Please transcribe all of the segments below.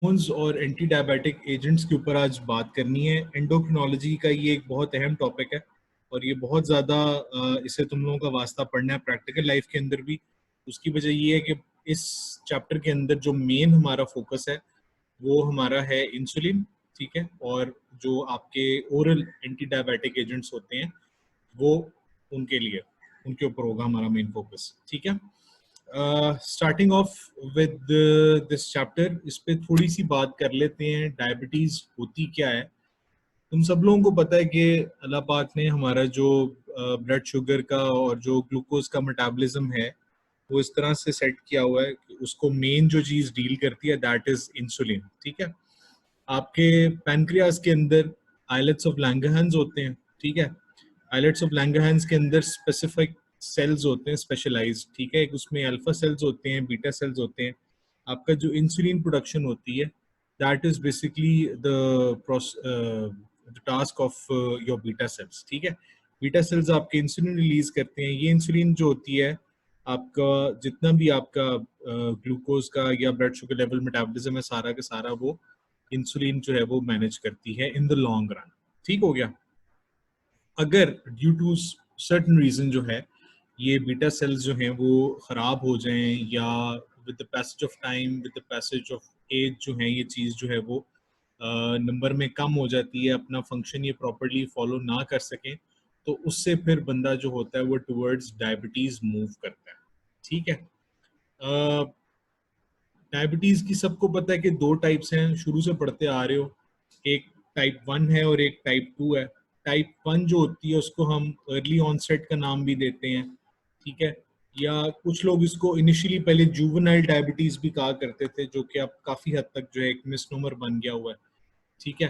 Hormones और anti diabetic agents के ऊपर आज बात करनी है। एंडोक्रिनोलॉजी का ये एक बहुत अहम टॉपिक है और ये बहुत ज़्यादा इसे तुम लोगों का वास्ता पढ़ना है प्रैक्टिकल लाइफ के अंदर भी। उसकी वजह ये है कि इस चैप्टर के अंदर जो मेन हमारा फोकस है वो हमारा है इंसुलिन, ठीक है, और जो आपके ओरल एंटी डायबिटिक एजेंट्स होते हैं वो उनके लिए उनके ऊपर होगा हमारा मेन फोकस, ठीक है। Starting of with this chapter, इस पे थोड़ी सी बात कर लेते हैं, डायबिटीज होती क्या है। तुम सब लोगों को पता है कि अल्लाह पाक ने हमारा जो ब्लड शुगर का और जो ग्लूकोज का मेटाबॉलिज्म है वो इस तरह से सेट किया हुआ है कि उसको मेन जो चीज डील करती है दैट इज इंसुलिन, ठीक है। आपके पैनक्रियास के अंदर आइलेट्स ऑफ लैंगरहैंस होते हैं, ठीक है। आइलेट्स ऑफ लैंगरहैंस के अंदर स्पेसिफिक सेल्स होते हैं स्पेशलाइज्ड, ठीक है। एक उसमें अल्फा सेल्स होते हैं, बीटा सेल्स होते हैं। आपका जो इंसुलिन प्रोडक्शन होती है that is basically the task of your beta cells, ठीक है। बीटा सेल्स आपके इंसुलिन रिलीज करते हैं। ये इंसुलिन जो होती है आपका जितना भी आपका ग्लूकोज का या ब्लड शुगर लेवल मेटाबॉलिज्म है सारा का सारा वो इंसुलिन जो है वो मैनेज करती है इन द लॉन्ग रन, ठीक हो गया। अगर ड्यू टू सर्टन रीजन जो है ये बीटा सेल्स जो हैं वो खराब हो जाएं या with the passage of time, with the passage of age जो है ये चीज़ जो है वो नंबर में कम हो जाती है, अपना फंक्शन ये प्रॉपरली फॉलो ना कर सकें, तो उससे फिर बंदा जो होता है वो टुवर्ड्स डायबिटीज मूव करता है, ठीक है। डायबिटीज की सबको पता है कि दो टाइप्स हैं, शुरू से पढ़ते आ रहे हो। एक टाइप 1 है और एक टाइप 2 है। टाइप 1 जो होती है उसको हम अर्ली ऑनसेट का नाम भी देते हैं, ठीक है, या कुछ लोग इसको इनिशियली पहले जुवेनाइल डायबिटीज भी कहा करते थे, जो कि अब काफी हद तक जो है एक मिसनोमर बन गया हुआ है, ठीक है।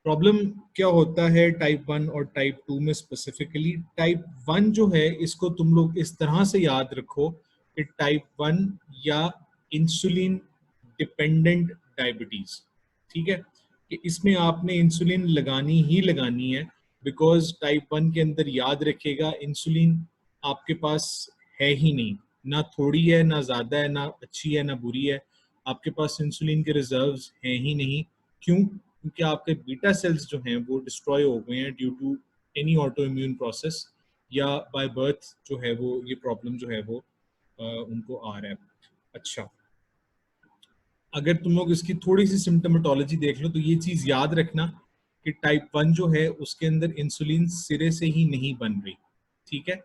प्रॉब्लम क्या होता है टाइप 1 और टाइप 2 में स्पेसिफिकली? टाइप 1 जो है इसको तुम लोग इस तरह से याद रखो कि टाइप 1 या इंसुलिन डिपेंडेंट डायबिटीज, ठीक है, कि इसमें आपने इंसुलिन लगानी ही लगानी है। बिकॉज टाइप 1 के अंदर याद रखिएगा इंसुलिन आपके पास है ही नहीं, ना थोड़ी है, ना ज्यादा है, ना अच्छी है, ना बुरी है। आपके पास इंसुलिन के रिजर्व्स हैं ही नहीं। क्यों? क्योंकि आपके बीटा सेल्स जो हैं वो डिस्ट्रॉय हो गए हैं due to any autoimmune process, या बाय बर्थ जो है वो ये प्रॉब्लम जो है वो उनको आ रहा है। अच्छा, अगर तुम लोग इसकी थोड़ी सी सिम्टोमेटोलॉजी देख लो तो ये चीज याद रखना कि टाइप 1 जो है उसके अंदर इंसुलिन सिरे से ही नहीं बन रही, ठीक है।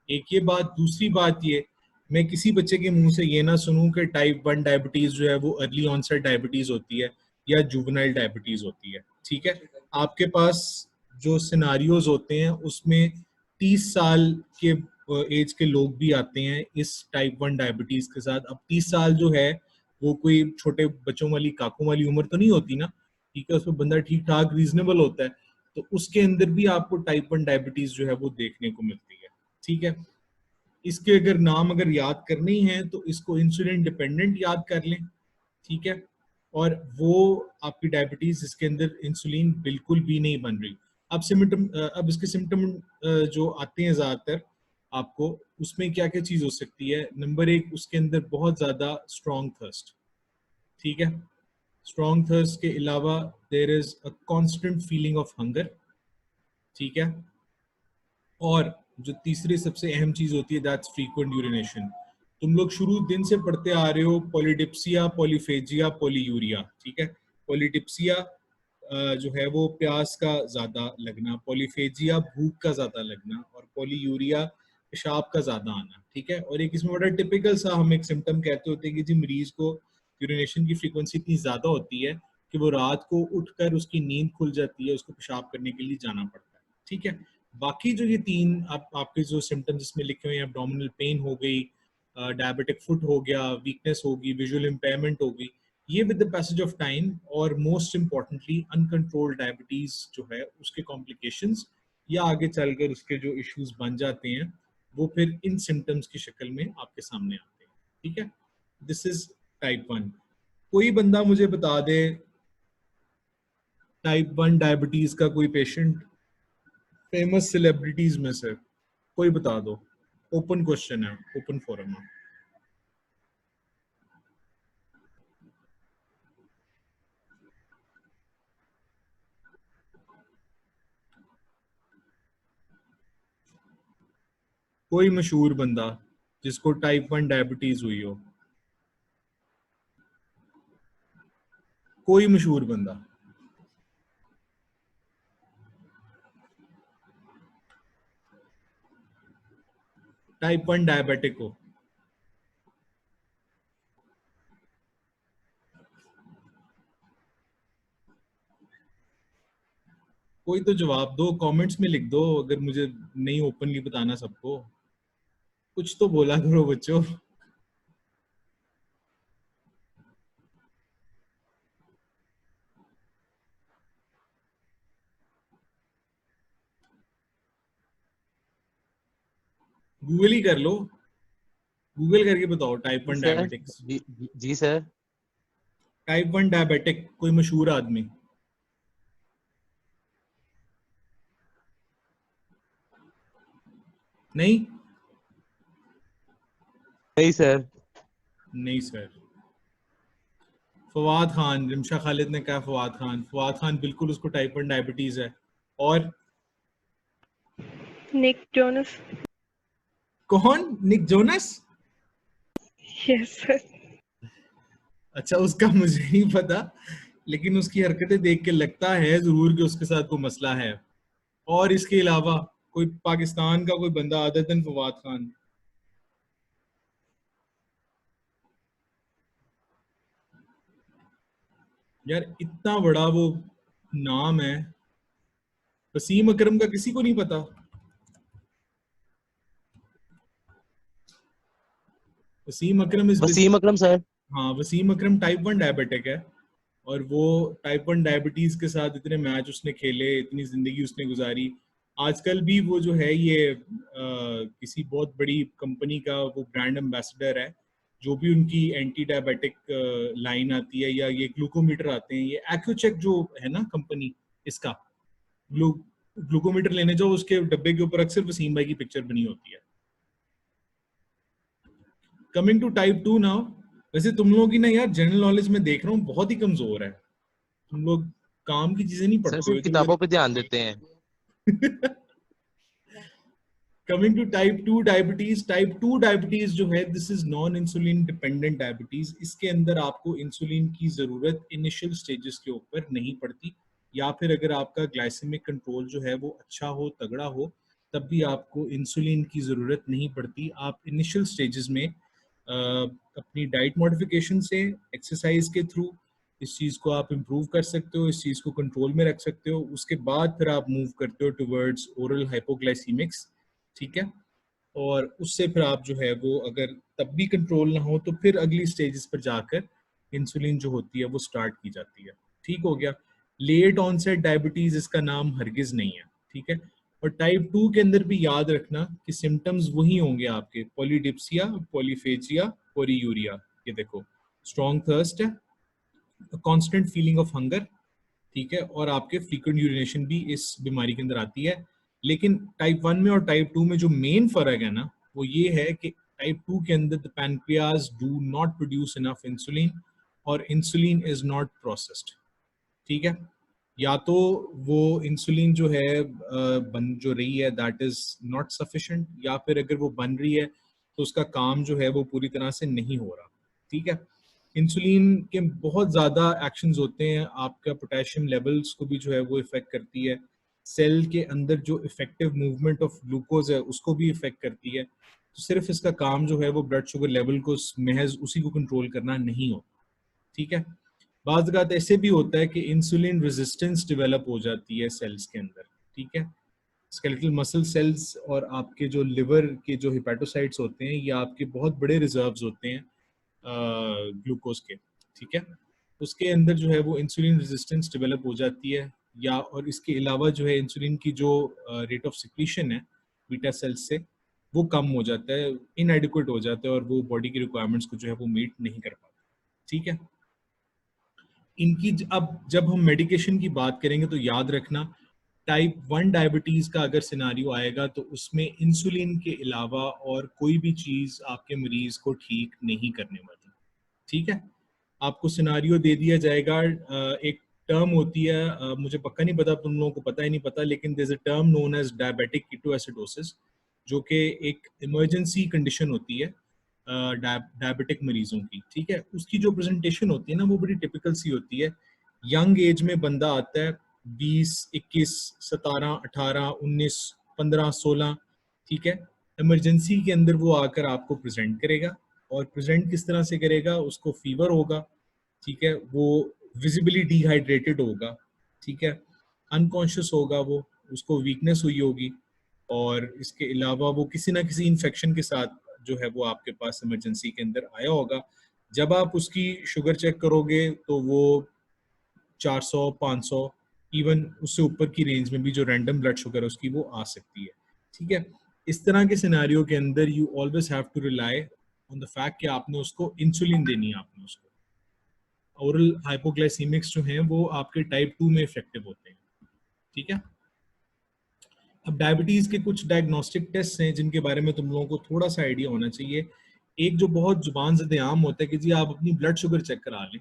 एक ये बात। दूसरी बात ये, मैं किसी बच्चे के मुंह से ये ना सुनूं कि टाइप 1 डायबिटीज जो है वो अर्ली ऑनसेट डायबिटीज होती है या जुवेनाइल डायबिटीज होती है, ठीक है। आपके पास जो सिनारियोज होते हैं उसमें 30 साल के एज के लोग भी आते हैं इस टाइप 1 डायबिटीज के साथ। अब 30 साल जो है वो कोई छोटे बच्चों वाली काकों वाली उम्र तो नहीं होती ना, ठीक है। उसमें बंदा ठीक ठाक रीजनेबल होता है, तो उसके अंदर भी आपको टाइप 1 डायबिटीज जो है वो देखने को मिलती है, ठीक है। इसके अगर नाम अगर याद करने ही हैं तो इसको इंसुलिन डिपेंडेंट याद कर लें, ठीक है। और वो आपकी डायबिटीज इसके अंदर इंसुलिन बिल्कुल भी नहीं बन रही। अब सिम्टम, अब इसके सिम्टम जो आते हैं ज्यादातर आपको, उसमें क्या क्या चीज हो सकती है? नंबर एक, उसके अंदर बहुत ज्यादा स्ट्रॉन्ग थर्स्ट, ठीक है। स्ट्रॉन्ग थर्स्ट के अलावा there is a constant feeling of hunger, ठीक है। और जो तीसरी सबसे अहम चीज होती है दैट्स फ्रीक्वेंट यूरिनेशन। तुम लोग शुरू दिन से पढ़ते आ रहे हो पॉलीडिप्सिया, पॉलीफेजिया, पॉलीयूरिया, ठीक है। पॉलीडिप्सिया जो है वो प्यास का ज्यादा लगना, पॉलीफेजिया भूख का ज्यादा लगना, और पॉलीयूरिया पेशाब का ज्यादा आना, ठीक है। और एक इसमें बड़ा टिपिकल सा हम एक सिम्टम कहते होते हैं कि जी मरीज को यूरिनेशन की फ्रीक्वेंसी इतनी ज्यादा होती है कि वो रात को उठकर उसकी नींद खुल जाती है, उसको पेशाब करने के लिए जाना पड़ता है, ठीक है। बाकी जो ये तीन आपके जो सिम्टम्स इसमें लिखे हुए हैं, एब्डोमिनल पेन हो गई, डायबिटिक फुट हो गया, वीकनेस होगी, विजुअल इम्पेयरमेंट होगी, ये with the passage of time और मोस्ट इम्पॉर्टेंटली अनकंट्रोल्ड डायबिटीज जो है उसके कॉम्प्लिकेशंस या आगे चलकर उसके जो इश्यूज बन जाते हैं वो फिर इन सिम्टम्स की शक्ल में आपके सामने आते हैं, ठीक है। This is type 1। कोई बंदा मुझे बता दे टाइप 1 डायबिटीज का कोई पेशेंट फेमस सेलिब्रिटीज में से कोई बता दो। ओपन क्वेश्चन है, ओपन फोरम है। कोई मशहूर बंदा जिसको टाइप 1 डायबिटीज हुई हो, कोई मशहूर बंदा। टाइप 1 डायबिटिक हो। कोई तो जवाब दो, कमेंट्स में लिख दो, अगर मुझे नहीं ओपनली बताना सबको। कुछ तो बोला करो बच्चों। गूगल ही कर लो, गूगल करके बताओ टाइप जी 1 सर। डायबिटिक्स। जी सर। टाइप 1 डायबिटिक कोई मशहूर आदमी। नहीं। नहीं सर। नहीं सर। फवाद खान, रिमशा खालिद ने कहा फवाद खान। फवाद खान बिल्कुल, उसको टाइप 1 डायबिटीज है। और निक जोनस। कौन? Nick Jonas? Yes sir. अच्छा, उसका मुझे नहीं पता, लेकिन उसकी हरकतें देख के लगता है जरूर कि उसके साथ कोई मसला है। और इसके अलावा कोई पाकिस्तान का कोई बंदा अदर देन फवाद खान? यार इतना बड़ा वो नाम है। वसीम अकरम का किसी को नहीं पता? वसीम अकरम इज वसीम अकरम सर। हाँ, वसीम अकरम टाइप 1 डायबिटिक है। और वो टाइप 1 डायबिटीज के साथ इतने मैच उसने खेले, इतनी जिंदगी उसने गुजारी। आजकल भी वो जो है ये किसी बहुत बड़ी कंपनी का वो ब्रांड एम्बेसडर है। जो भी उनकी एंटी डायबिटिक लाइन आती है या ये ग्लूकोमीटर आते हैं, ये एक्यूचेक जो है ना कंपनी, इसका ग्लूकोमीटर लेने जाओ, उसके डब्बे के ऊपर अक्सर वसीम भाई की पिक्चर बनी होती है। Coming to type 2 now. वैसे तुम लोगों की ना यार जनरल नॉलेज में देख रहा हूँ बहुत ही कमजोर है। तुम लोग काम की चीजें नहीं सर पढ़ते सिर्फ हो तो किताबों पे ध्यान देते हैं। मुझे। Coming to type 2 diabetes. Type 2 diabetes जो है, this is non insulin dependent diabetes. इसके अंदर आपको इंसुलिन की जरूरत इनिशियल स्टेजेस के ऊपर नहीं पड़ती, या फिर अगर आपका ग्लाइसेमिक कंट्रोल जो है वो अच्छा हो, तगड़ा हो, तब भी आपको इंसुलिन की जरूरत नहीं पड़ती। आप इनिशियल स्टेजेस में अपनी डाइट मॉडिफिकेशन से, एक्सरसाइज के थ्रू इस चीज़ को आप इम्प्रूव कर सकते हो, इस चीज़ को कंट्रोल में रख सकते हो। उसके बाद फिर आप मूव करते हो टुवर्ड्स ओरल हाइपोग्लाइसीमिक्स, ठीक है। और उससे फिर आप जो है वो, अगर तब भी कंट्रोल ना हो तो फिर अगली स्टेजेस पर जाकर इंसुलिन जो होती है वो स्टार्ट की जाती है। ठीक हो गया। लेट ऑनसेट डायबिटीज इसका नाम हरगिज नहीं है, ठीक है। और टाइप 2 के अंदर भी याद रखना कि सिम्टम्स वही होंगे आपके, पॉलीडिप्सिया, पॉलीफेजिया, पोरीयूरिया। ये देखो, स्ट्रॉन्ग थर्स्ट है, कांस्टेंट फीलिंग ऑफ हंगर, ठीक है, और आपके फ्रीक्वेंट यूरिनेशन भी इस बीमारी के अंदर आती है। लेकिन टाइप 1 में और टाइप 2 में जो मेन फर्क है ना, वो ये है कि टाइप 2 के अंदर the pancreas do not produce enough insulin, और इंसुलिन इज नॉट प्रोसेस्ड, ठीक है। या तो वो इंसुलिन जो है बन जो रही है दैट इज नॉट सफिशिएंट, या फिर अगर वो बन रही है तो उसका काम जो है वो पूरी तरह से नहीं हो रहा, ठीक है। इंसुलिन के बहुत ज़्यादा एक्शंस होते हैं, आपका पोटेशियम लेवल्स को भी जो है वो इफेक्ट करती है। सेल के अंदर जो इफेक्टिव मूवमेंट ऑफ ग्लूकोज है उसको भी इफेक्ट करती है। तो सिर्फ इसका काम जो है वो ब्लड शुगर लेवल को महज उसी को कंट्रोल करना नहीं होता, ठीक है। बाज़ औक़ात ऐसे भी होता है कि इंसुलिन रेजिस्टेंस डेवलप हो जाती है सेल्स के अंदर, ठीक है। स्केलेटल मसल सेल्स और आपके जो लिवर के जो हिपेटोसाइट्स होते हैं, ये आपके बहुत बड़े रिजर्व्स होते हैं ग्लूकोज के, ठीक है। उसके अंदर जो है वो इंसुलिन रेजिस्टेंस डेवलप हो जाती है। या और इसके अलावा जो है इंसुलिन की जो रेट ऑफ सिक्रीशन है बीटा सेल्स से, वो कम हो जाता है, इनएडिक्वेट हो जाता है, और वो बॉडी की रिक्वायरमेंट्स को जो है वो मीट नहीं कर पाता, ठीक है। इनकी अब जब हम मेडिकेशन की बात करेंगे तो याद रखना, टाइप 1 डायबिटीज का अगर सिनारियो आएगा तो उसमें इंसुलिन के अलावा और कोई भी चीज आपके मरीज को ठीक नहीं करने वाली, ठीक है। आपको सिनारियो दे दिया जाएगा, एक टर्म होती है, मुझे पक्का नहीं पता, तुम लोगों को पता ही नहीं पता, लेकिन there is a term known as diabetic ketoacidosis. जो कि एक इमरजेंसी कंडीशन होती है डायबिटिक मरीजों की, ठीक है। उसकी जो प्रेजेंटेशन होती है ना वो बड़ी टिपिकल सी होती है। यंग एज में बंदा आता है, 20, 21, 17, 18, 19, 15, 16, ठीक है। इमरजेंसी के अंदर वो आकर आपको प्रेजेंट करेगा, और प्रेजेंट किस तरह से करेगा, उसको फीवर होगा, ठीक है, वो विजिबली डिहाइड्रेटेड होगा, ठीक है, अनकॉन्शियस होगा, वो उसको वीकनेस हुई होगी, और इसके अलावा वो किसी ना किसी इन्फेक्शन के साथ जो है वो आपके पास इमरजेंसी के अंदर आया होगा। जब आप उसकी शुगर चेक करोगे तो वो 400, 500, इवन उससे ऊपर की रेंज में भी जो रैंडम ब्लड शुगर है उसकी वो आ सकती है, ठीक है। इस तरह के सिनेरियो के अंदर you always have to rely on the fact कि आपने उसको इंसुलिन देनी है, आपने उसको ओरल हाइपोग्लाइसीमिक्स जो हैं वो आपके टाइप 2 में इफेक्टिव होते हैं, ठीक है। अब डायबिटीज के कुछ डायग्नोस्टिक टेस्ट हैं जिनके बारे में तुम लोगों को थोड़ा सा आइडिया होना चाहिए। एक जो बहुत जुबान ज़द आम होता है कि जी आप अपनी ब्लड शुगर चेक करा लें,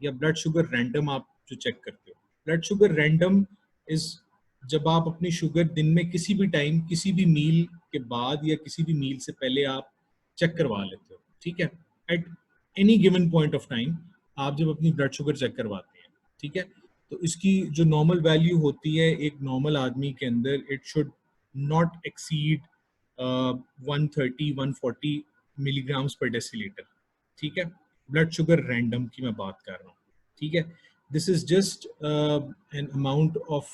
या ब्लड शुगर रैंडम आप जो चेक करते हो। ब्लड शुगर रैंडम इज जब आप अपनी शुगर दिन में किसी भी टाइम, किसी भी मील के बाद या किसी भी मील से पहले आप चेक करवा लेते हो, ठीक है। At any given point of time आप जब अपनी ब्लड शुगर चेक करवाते हैं, ठीक है, तो इसकी जो नॉर्मल वैल्यू होती है एक नॉर्मल आदमी के अंदर, it should not exceed 130, 140 milligrams पर डेसीलीटर, ठीक है। ब्लड शुगर रैंडम की मैं बात कर रहा हूँ, ठीक है। This is just an amount of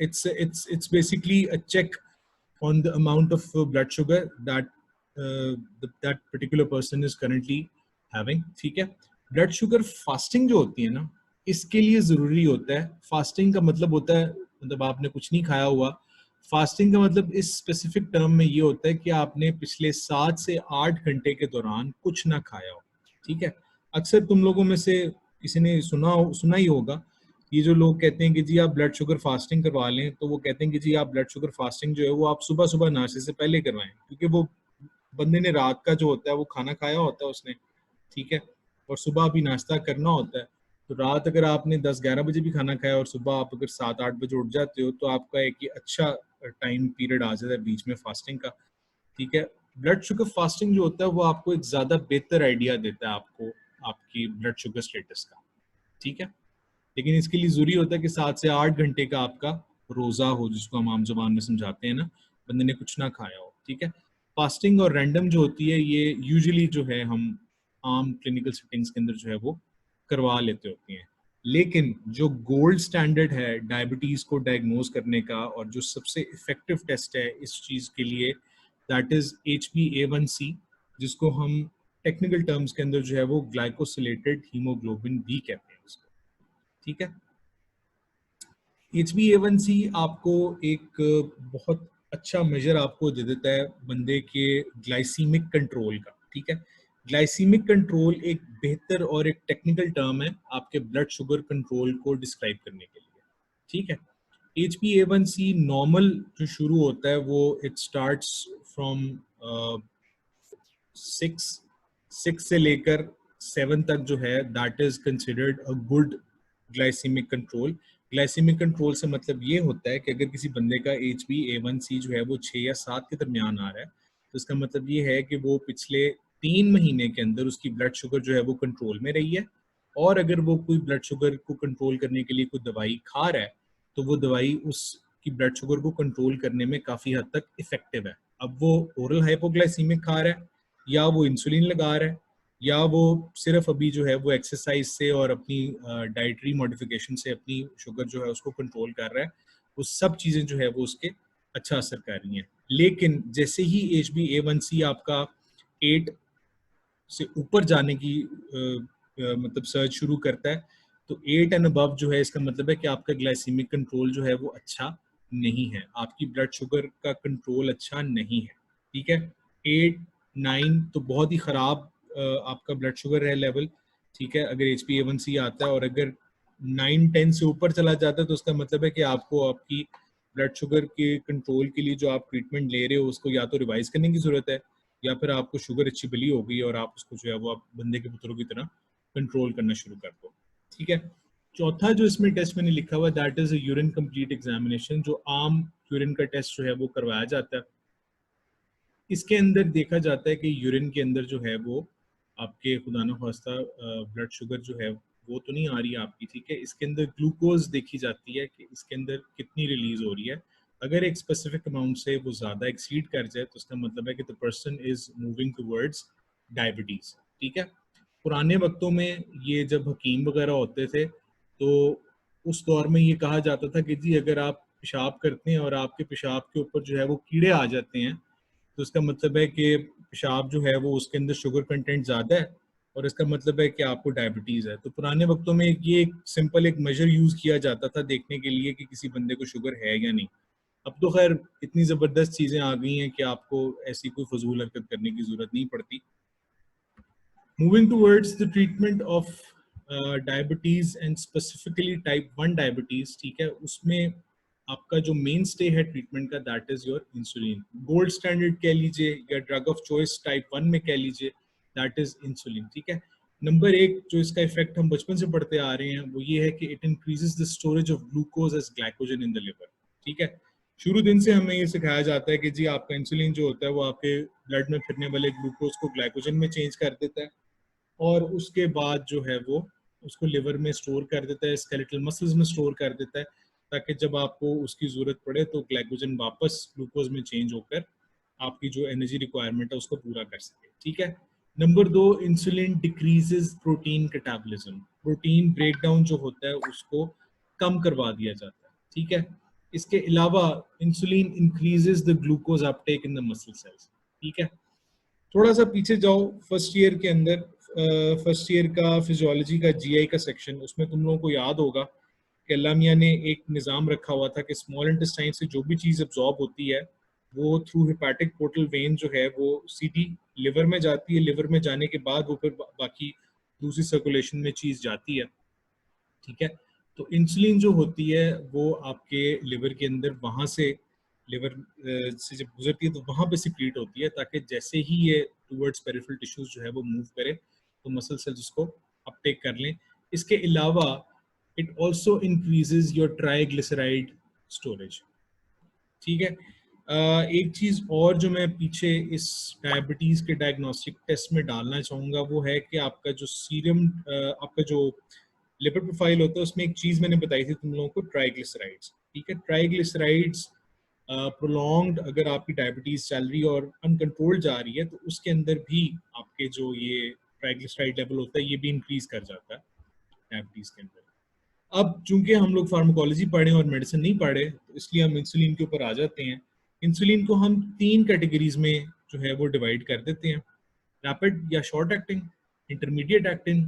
it's basically a check on the amount of blood sugar that that particular person is currently having, ठीक है। ब्लड शुगर फास्टिंग जो होती है ना, इसके लिए जरूरी होता है। फास्टिंग का मतलब होता है, मतलब आपने कुछ नहीं खाया हुआ। फास्टिंग का मतलब इस स्पेसिफिक टर्म में ये होता है कि आपने पिछले 7 से 8 घंटे के दौरान कुछ ना खाया हो, ठीक है। अक्सर तुम लोगों में से किसी ने सुना ही होगा, ये जो लोग कहते हैं कि जी आप ब्लड शुगर फास्टिंग करवा लें, तो वो कहते हैं कि जी आप ब्लड शुगर फास्टिंग जो है वो आप सुबह सुबह नाश्ते से पहले करवाएं, क्योंकि वो बंदे ने रात का जो होता है वो खाना खाया होता है उसने, ठीक है, और सुबह अभी नाश्ता करना होता है। तो रात अगर आपने 10-11 बजे भी खाना खाया और सुबह आप अगर 7-8 बजे उठ जाते हो, तो आपका एक ये अच्छा टाइम पीरियड आ जाता है बीच में फास्टिंग का, ठीक है। ब्लड शुगर फास्टिंग जो होता है वो आपको एक ज़्यादा बेहतर आइडिया देता है आपको आपकी ब्लड शुगर स्टेटस का, ठीक है। लेकिन इसके लिए ज़रूरी होता है कि 7 से 8 घंटे का आपका रोज़ा हो, जिसको हम आम ज़बान में समझाते हैं ना, बंदे ने कुछ ना खाया हो, ठीक है। फास्टिंग और रैंडम जो होती है ये यूजुअली जो है हम आम क्लिनिकल सेटिंग्स के अंदर जो है वो करवा लेते होते हैं। लेकिन जो गोल्ड स्टैंडर्ड है डायबिटीज़ को डायग्नोज करने का, और जो सबसे इफेक्टिव टेस्ट है इस चीज़ के लिए, दैट इज़ HbA1c, जिसको हम टेक्निकल टर्म्स के अंदर जो है वो ग्लाइकोसिलेटेड हीमोग्लोबिन भी कहते हैं उसको, ठीक है। HbA1c आपको एक बहुत अच्छा मेजर आपको दे देता है बंदे के ग्लाइसीमिक कंट्रोल का, ठीक है। ग्लाइसीमिक कंट्रोल एक बेहतर और एक टेक्निकल टर्म है आपके ब्लड शुगर कंट्रोल को डिस्क्राइब करने के लिए, ठीक है। HbA1c नॉर्मल जो शुरू होता है वो इट स्टार्ट्स फ्रॉम 6 से लेकर 7 तक जो है, that is considered a good glycaemic control. Glycaemic control से मतलब ये होता है कि अगर किसी बंदे का HbA1c जो है वो 6 या 7 के दरमियान आ रहा है, तो इसका मतलब ये है कि वो पिछले 3 महीने के अंदर उसकी ब्लड शुगर जो है वो कंट्रोल में रही है। और अगर वो कोई ब्लड शुगर को कंट्रोल करने के लिए कोई दवाई खा रहा है, तो वो दवाई उसकी ब्लड शुगर को कंट्रोल करने में काफ़ी हद तक इफेक्टिव है। अब वो ओरल हाइपोग्लाइसीमिक खा रहा है, या वो इंसुलिन लगा रहा है, या वो सिर्फ अभी जो है वो एक्सरसाइज से और अपनी डाइटरी मॉडिफिकेशन से अपनी शुगर जो है उसको कंट्रोल कर रहा है, वो सब चीज़ें जो है वो उसके अच्छा असर कर रही हैं। लेकिन जैसे ही HbA1c आपका 8 से ऊपर जाने की मतलब सर्च शुरू करता है, तो 8 एंड अबव जो है, इसका मतलब है कि आपका ग्लाइसीमिक कंट्रोल जो है वो अच्छा नहीं है, आपकी ब्लड शुगर का कंट्रोल अच्छा नहीं है, ठीक है। 8, 9 तो बहुत ही ख़राब आपका ब्लड शुगर है लेवल, ठीक है, अगर HbA1c आता है। और अगर 9, 10 से ऊपर चला जाता है तो उसका मतलब है कि आपको आपकी ब्लड शुगर के कंट्रोल के लिए जो आप ट्रीटमेंट ले रहे हो उसको या तो रिवाइज करने की ज़रूरत है, या फिर आपको शुगर अच्छी बली हो गई और आप उसको जो है वो आप बंदे के पुत्रों की तरह कंट्रोल करना शुरू कर दो, ठीक है। चौथा जो इसमें टेस्ट मैंने लिखा हुआ, that is urine complete examination, जो आम यूरिन का टेस्ट जो है वो करवाया जाता है। इसके अंदर देखा जाता है कि यूरिन के अंदर जो है वो आपके खुदा न खास्ता ब्लड शुगर जो है वो तो नहीं आ रही आपकी, ठीक है। इसके अंदर ग्लूकोज देखी जाती है कि इसके अंदर कितनी रिलीज हो रही है। अगर एक स्पेसिफिक अमाउंट से वो ज़्यादा एक्सीड कर जाए तो उसका मतलब है कि the person is moving towards diabetes, ठीक है। पुराने वक्तों में ये जब हकीम वगैरह होते थे तो उस दौर में ये कहा जाता था कि जी अगर आप पेशाब करते हैं और आपके पेशाब के ऊपर जो है वो कीड़े आ जाते हैं तो उसका मतलब है कि पेशाब जो है वो उसके अंदर शुगर कंटेंट ज़्यादा है और इसका मतलब है कि आपको डायबिटीज़ है। तो पुराने वक्तों में ये एक सिंपल एक मेजर यूज़ किया जाता था देखने के लिए कि किसी बंदे को शुगर है या नहीं। अब तो खैर इतनी ज़बरदस्त चीज़ें आ गई हैं कि आपको ऐसी कोई फजूल हरकत करने की ज़रूरत नहीं पड़ती। Moving towards the treatment of diabetes and specifically type 1 diabetes, ठीक है, उसमें आपका जो मेन स्टे है ट्रीटमेंट का that is your insulin. Gold standard कह लीजिए या ड्रग ऑफ चॉइस टाइप 1 में कह लीजिए, दैट इज़ इंसुलिन, ठीक है। नंबर एक जो इसका इफेक्ट हम बचपन से पढ़ते आ रहे हैं वो ये है कि it increases the storage of glucose as glycogen in the liver, ठीक है। शुरू दिन से हमें ये सिखाया जाता है कि जी आपका इंसुलिन जो होता है वो आपके ब्लड में फिरने वाले ग्लूकोज को ग्लाइकोजन में चेंज कर देता है और उसके बाद जो है वो उसको लिवर में स्टोर कर देता है, स्केलेटल मसल्स में स्टोर कर देता है ताकि जब आपको उसकी ज़रूरत पड़े तो ग्लाइकोजन वापस ग्लूकोज में चेंज होकर आपकी जो एनर्जी रिक्वायरमेंट है उसको पूरा कर सके, ठीक है। नंबर दो, insulin decreases protein catabolism. Protein breakdown जो होता है उसको कम करवा दिया जाता है, ठीक है। इसके अलावा insulin increases the glucose Uptake in the muscle cells, ठीक है। थोड़ा सा पीछे जाओ फर्स्ट ईयर के अंदर, फर्स्ट ईयर का फिजियोलॉजी का जीआई का सेक्शन, उसमें तुम लोगों को याद होगा कि अल्लाह मियां ने एक निज़ाम रखा हुआ था कि स्मॉल इंटेस्टाइन से जो भी चीज़ अब्जॉर्ब होती है वो थ्रू हेपेटिक पोर्टल वेन जो है वो सीधी लिवर में जाती है। लिवर में जाने के बाद वो फिर बाकी दूसरी सर्कुलेशन में चीज़ जाती है, ठीक है। तो इंसुलिन जो होती है वो आपके लिवर के अंदर वहाँ से लिवर से जब गुजरती है तो वहाँ पे सिक्रीट होती है ताकि जैसे ही ये टूवर्ड्स पेरिफेरल टिश्यूज जो है वो मूव करे तो मसल सेल्स उसको अपटेक कर लें। इसके अलावा it also increases your triglyceride storage, ठीक है। एक चीज़ और जो मैं पीछे इस डायबिटीज़ के डायग्नोस्टिक टेस्ट में डालना चाहूँगा वो है कि आपका जो सीरम आपका जो लिवर प्रोफाइल होता है उसमें एक चीज़ मैंने बताई थी तुम लोगों को, ट्राइग्लिसराइड्स, ठीक है। ट्राइग्लिसराइड्स प्रोलॉन्ग्ड अगर आपकी डायबिटीज़ चल रही है और अनकंट्रोल्ड जा रही है तो उसके अंदर भी आपके जो ये ट्राइग्लिसराइड लेवल होता है ये भी इंक्रीज कर जाता है डायबिटीज़ के अंदर। अब चूंकि हम लोग फार्माकोलॉजी पढ़े और मेडिसिन नहीं पढ़े तो इसलिए हम इंसुलिन के ऊपर आ जाते हैं। इंसुलिन को हम 3 कैटेगरीज में जो है वो डिवाइड कर देते हैं, रैपिड या short acting, intermediate acting,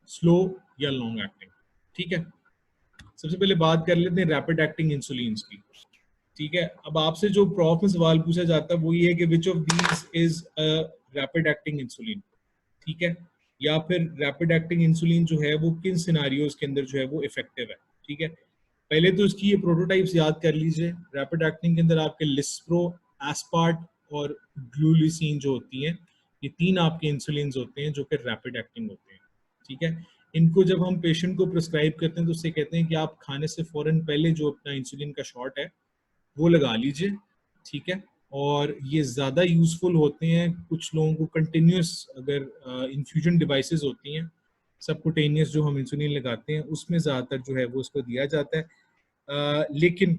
slow या लॉन्ग एक्टिंग, ठीक है। सबसे पहले बात कर लेते हैं रैपिड एक्टिंग इंसुलिन की, ठीक है। अब आपसे जो प्रॉफ में सवाल पूछा जाता है वो ये है कि which of these is a rapid acting insulin, ठीक है, या फिर रैपिड एक्टिंग इंसुलिन जो है वो किन सिनारियोज के अंदर जो है वो इफेक्टिव है, ठीक है। पहले तो इसकी ये प्रोटोटाइप्स याद कर लीजिए। रैपिड एक्टिंग के अंदर आपके लिस्प्रो, एस्पार्ट और ग्लूलिसिन जो होती हैं ये 3 आपके इंसुलिन होते हैं जो कि रैपिड एक्टिंग होते हैं, ठीक है। इनको जब हम पेशेंट को प्रिस्क्राइब करते हैं तो उससे कहते हैं कि आप खाने से फौरन पहले जो अपना इंसुलिन का शॉट है वो लगा लीजिए, ठीक है। और ये ज़्यादा यूज़फुल होते हैं कुछ लोगों को कंटिन्यूस अगर इन्फ्यूजन डिवाइसेस होती हैं सबकुटेनियस जो हम इंसुलिन लगाते हैं उसमें ज़्यादातर जो है वो उसको दिया जाता है। लेकिन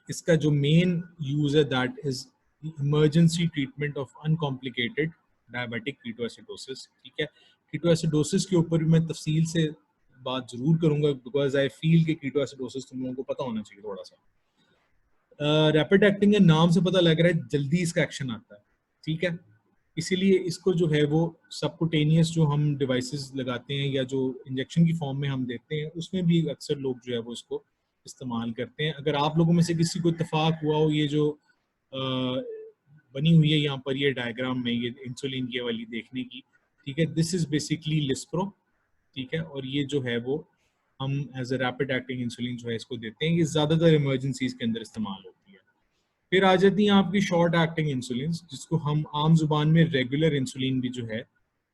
इसका जो मेन यूज़ है that is emergency treatment of uncomplicated diabetic ketoacidosis, ठीक है। कीटोएसिडोसिस के ऊपर भी मैं तफसील से बात ज़रूर करूँगा बिकॉज आई फील कि कीटोएसिडोसिस तुम लोगों को पता होना चाहिए थोड़ा सा। रैपिड एक्टिंग के नाम से पता लग रहा है जल्दी इसका एक्शन आता है, ठीक है। इसीलिए इसको जो है वो सबकुटेनियस जो हम डिवाइसेस लगाते हैं या जो इंजेक्शन की फॉर्म में हम देते हैं उसमें भी अक्सर लोग जो है वो इसको इस्तेमाल करते हैं। अगर आप लोगों में से किसी को इत्तेफाक हुआ हो ये जो बनी हुई है यहाँ पर ये डायग्राम में ये इंसुलिन ये वाली देखने की, ठीक है, दिस इज बेसिकली लिस्प्रो, ठीक है। और ये जो है वो हम as a rapid acting insulin जो है इसको देते हैं, ये ज़्यादातर इमरजेंसीज के अंदर इस्तेमाल होती है। फिर आ जाती हैं आपकी शॉर्ट एक्टिंग इंसुलिन जिसको हम आम जुबान में रेगुलर इंसुलिन भी जो है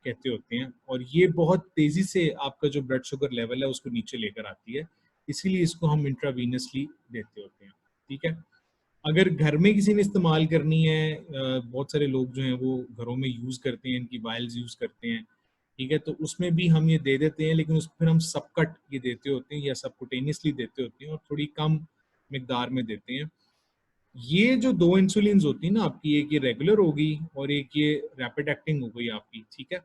कहते होते हैं, और ये बहुत तेज़ी से आपका जो ब्लड शुगर लेवल है उसको नीचे लेकर आती है, इसीलिए इसको हम इंट्रावीनसली देते होते हैं, ठीक है। अगर घर में किसी ने इस्तेमाल करनी है, बहुत सारे लोग जो हैं वो घरों में यूज़ करते हैं, इनकी वायल्स यूज़ करते हैं, ठीक है, तो उसमें भी हम ये दे देते हैं, लेकिन उस पर हम सबकट ये देते होते हैं या सबकुटेनियसली देते होते हैं और थोड़ी कम मिकदार में देते हैं। ये जो दो इंसुलिन होती है ना आपकी, एक ये रेगुलर होगी और एक ये रैपिड एक्टिंग हो गई आपकी, ठीक है,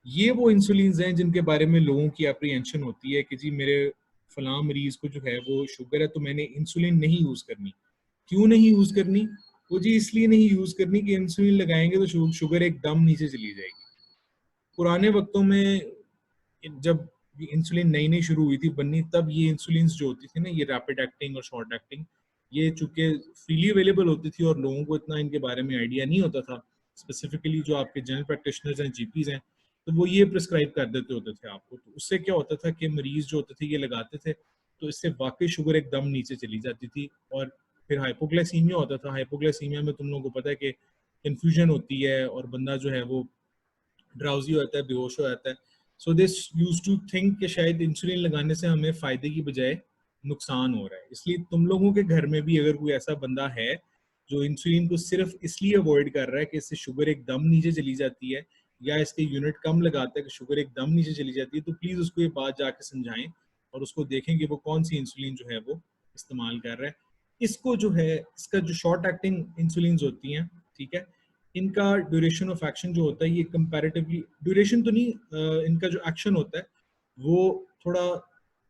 ये वो इंसुलिन हैं जिनके बारे में लोगों की अप्रीहेंशन होती है कि जी मेरे फलां मरीज को जो है वो शुगर है तो मैंने इंसुलिन नहीं यूज करनी। क्यों नहीं यूज करनी? वो जी इसलिए नहीं यूज करनी कि इंसुलिन लगाएंगे तो शुगर एकदम नीचे चली जाएगी। पुराने वक्तों में जब इंसुलिन नई नई शुरू हुई थी बननी, तब ये इंसुलिन जो होती थी ना, ये रैपिड एक्टिंग और शॉर्ट एक्टिंग, ये चूंकि फ्रीली अवेलेबल होती थी और लोगों को इतना इनके बारे में आइडिया नहीं होता था, स्पेसिफिकली जो आपके जनरल प्रैक्टिशनर्स हैं, जीपीज हैं, तो वो ये प्रिस्क्राइब कर देते होते थे आपको। तो उससे क्या होता था कि मरीज जो होते थे ये लगाते थे तो इससे वाकई शुगर एकदम नीचे चली जाती थी। और फिर हाइपोग्लाइसीमिया होता था। हाइपोग्लाइसीमिया में तुम लोगों को पता है कि कन्फ्यूजन होती है और बंदा जो है वो ड्राउजी हो जाता है, बेहोश हो जाता है। So this use to think कि शायद इंसुलिन लगाने से हमें फायदे की बजाय नुकसान हो रहा है। इसलिए तुम लोगों के घर में भी अगर कोई ऐसा बंदा है जो इंसुलिन को सिर्फ इसलिए अवॉइड कर रहा है कि इससे शुगर एकदम नीचे चली जाती है या इसके यूनिट कम लगाता है कि शुगर एकदम नीचे चली जाती है, तो प्लीज उसको ये बात जाके समझाएं और उसको देखें कि वो कौन सी इंसुलिन जो है वो इस्तेमाल कर रहा है। इसको जो है, इसका जो शॉर्ट एक्टिंग इंसुलिन होती हैं, ठीक है, इनका ड्यूरेशन ऑफ एक्शन जो होता है ये कंपैरेटिवली, ड्यूरेशन तो नहीं, इनका जो एक्शन होता है वो थोड़ा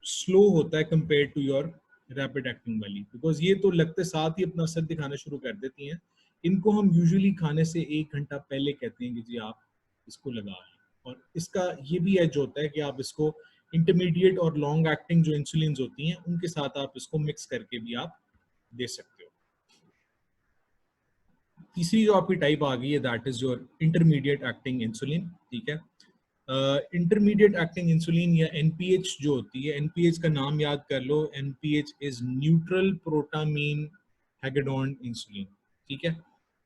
स्लो होता है compare to your rapid acting वाली, बिकॉज ये तो लगते साथ ही अपना असर दिखाना शुरू कर देती हैं। इनको हम यूजुअली खाने से 1 घंटा पहले कहते हैं कि जी आप इसको लगा लें। और इसका ये भी एज होता है कि आप इसको इंटरमीडिएट और लॉन्ग एक्टिंग जो इंसुलिन होती हैं उनके साथ आप इसको मिक्स करके भी आप दे सकते हो। तीसरी जो आपकी टाइप आ गई है that is your intermediate acting insulin, ठीक है। इंटरमीडिएट एक्टिंग इंसुलिन या एनपीएच जो होती है, एनपीएच का नाम याद कर लो, NPH is neutral protamine Hagedorn insulin, ठीक है।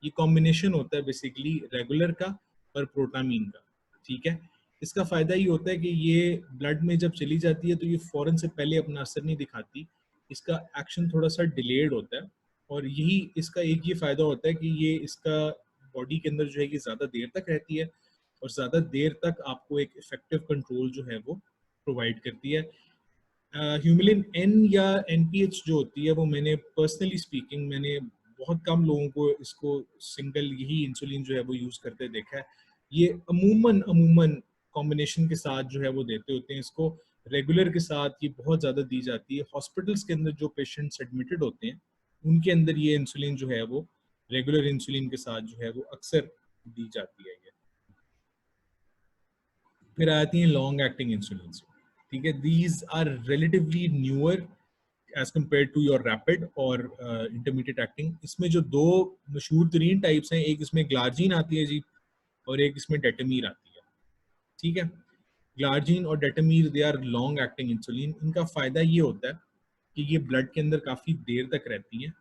ये कॉम्बिनेशन होता है बेसिकली रेगुलर का और प्रोटामीन का, ठीक है। इसका फायदा ये होता है कि ये ब्लड में जब चली जाती है तो ये फौरन से पहले अपना असर नहीं दिखाती, इसका एक्शन थोड़ा सा डिलेड होता है। और यही इसका एक ये फायदा होता है कि ये इसका बॉडी के अंदर जो है ये ज्यादा देर तक रहती है और ज्यादा देर तक आपको एक इफेक्टिव कंट्रोल जो है वो प्रोवाइड करती है। ह्यूमिलिन एन या एनपीएच जो होती है वो मैंने पर्सनली स्पीकिंग मैंने बहुत कम लोगों को इसको सिंगल यही इंसुलिन जो है वो यूज करते देखा है। ये अमूमन अमूमन कॉम्बिनेशन के साथ जो है वो देते होते हैं इसको। रेगुलर के साथ ये बहुत ज़्यादा दी जाती है। हॉस्पिटल्स के अंदर जो पेशेंट्स एडमिटेड होते हैं उनके अंदर ये इंसुलिन जो है वो रेगुलर इंसुलिन के साथ जो है वो अक्सर दी जाती है। फिर आती हैं लॉन्ग एक्टिंग इंसुलिन, ठीक है। These are relatively newer as compare to your rapid और इंटरमीडिएट एक्टिंग। इसमें जो दो मशहूर तरीन टाइप्स हैं, एक इसमें ग्लार्जीन आती है जी और एक इसमें डेटामीर आती है, ठीक है। ग्लार्जीन और detemir they are long acting insulin. इनका फायदा ये होता है कि ये ब्लड के अंदर काफ़ी देर तक रहती हैं,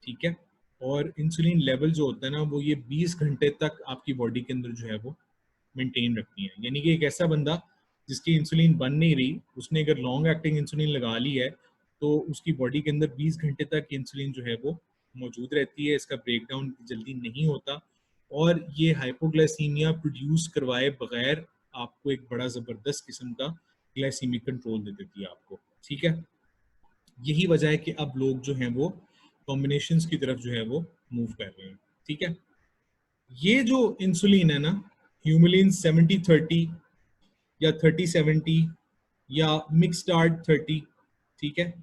ठीक है। और इंसुलिन लेवल जो होता है ना वो ये 20 घंटे तक आपकी बॉडी के अंदर जो है वो मेंटेन रखती हैं। यानी कि एक ऐसा बंदा जिसकी इंसुलिन बन नहीं रही, उसने अगर लॉन्ग एक्टिंग इंसुलिन लगा ली है तो उसकी बॉडी के अंदर 20 घंटे तक इंसुलिन जो है वो मौजूद रहती है। इसका ब्रेकडाउन जल्दी नहीं होता और ये हाइपोग्लाइसीमिया प्रोड्यूस करवाए बगैर आपको एक बड़ा ज़बरदस्त किस्म का ग्लाइसीमिक कंट्रोल दे देती है आपको, ठीक है। यही वजह है कि अब लोग जो हैं वो कॉम्बिनेशंस की तरफ जो है वो मूव कर रहे हैं, ठीक है। ये जो इंसुलिन है ना, ह्यूमिलिन 70-30 या 30-70 या मिक्सडार्ट 30, ठीक है,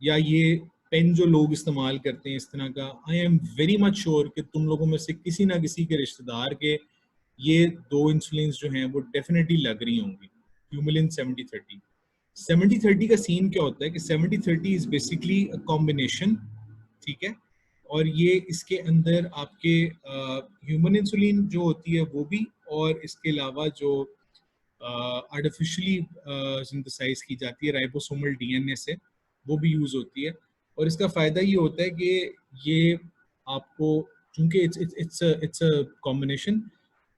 या ये पेन जो लोग इस्तेमाल करते हैं इस तरह का, I am very much sure कि तुम लोगों में से किसी ना किसी के रिश्तेदार के ये दो इंसुलिन जो हैं वो डेफिनेटली लग रही होंगी, ह्यूमिलिन 70-30। 70-30 का सीन क्या होता है कि 70-30 इज बेसिकली अ कॉम्बिनेशन, ठीक है। और ये इसके अंदर आपके ह्यूमन इंसुलिन जो होती है वो भी, और इसके अलावा जो आर्टिफिशियली सिंथेसाइज की जाती है राइबोसोमल डीएनए से, वो भी यूज़ होती है। और इसका फ़ायदा ये होता है कि ये आपको, चूंकि इट्स अ कॉम्बिनेशन,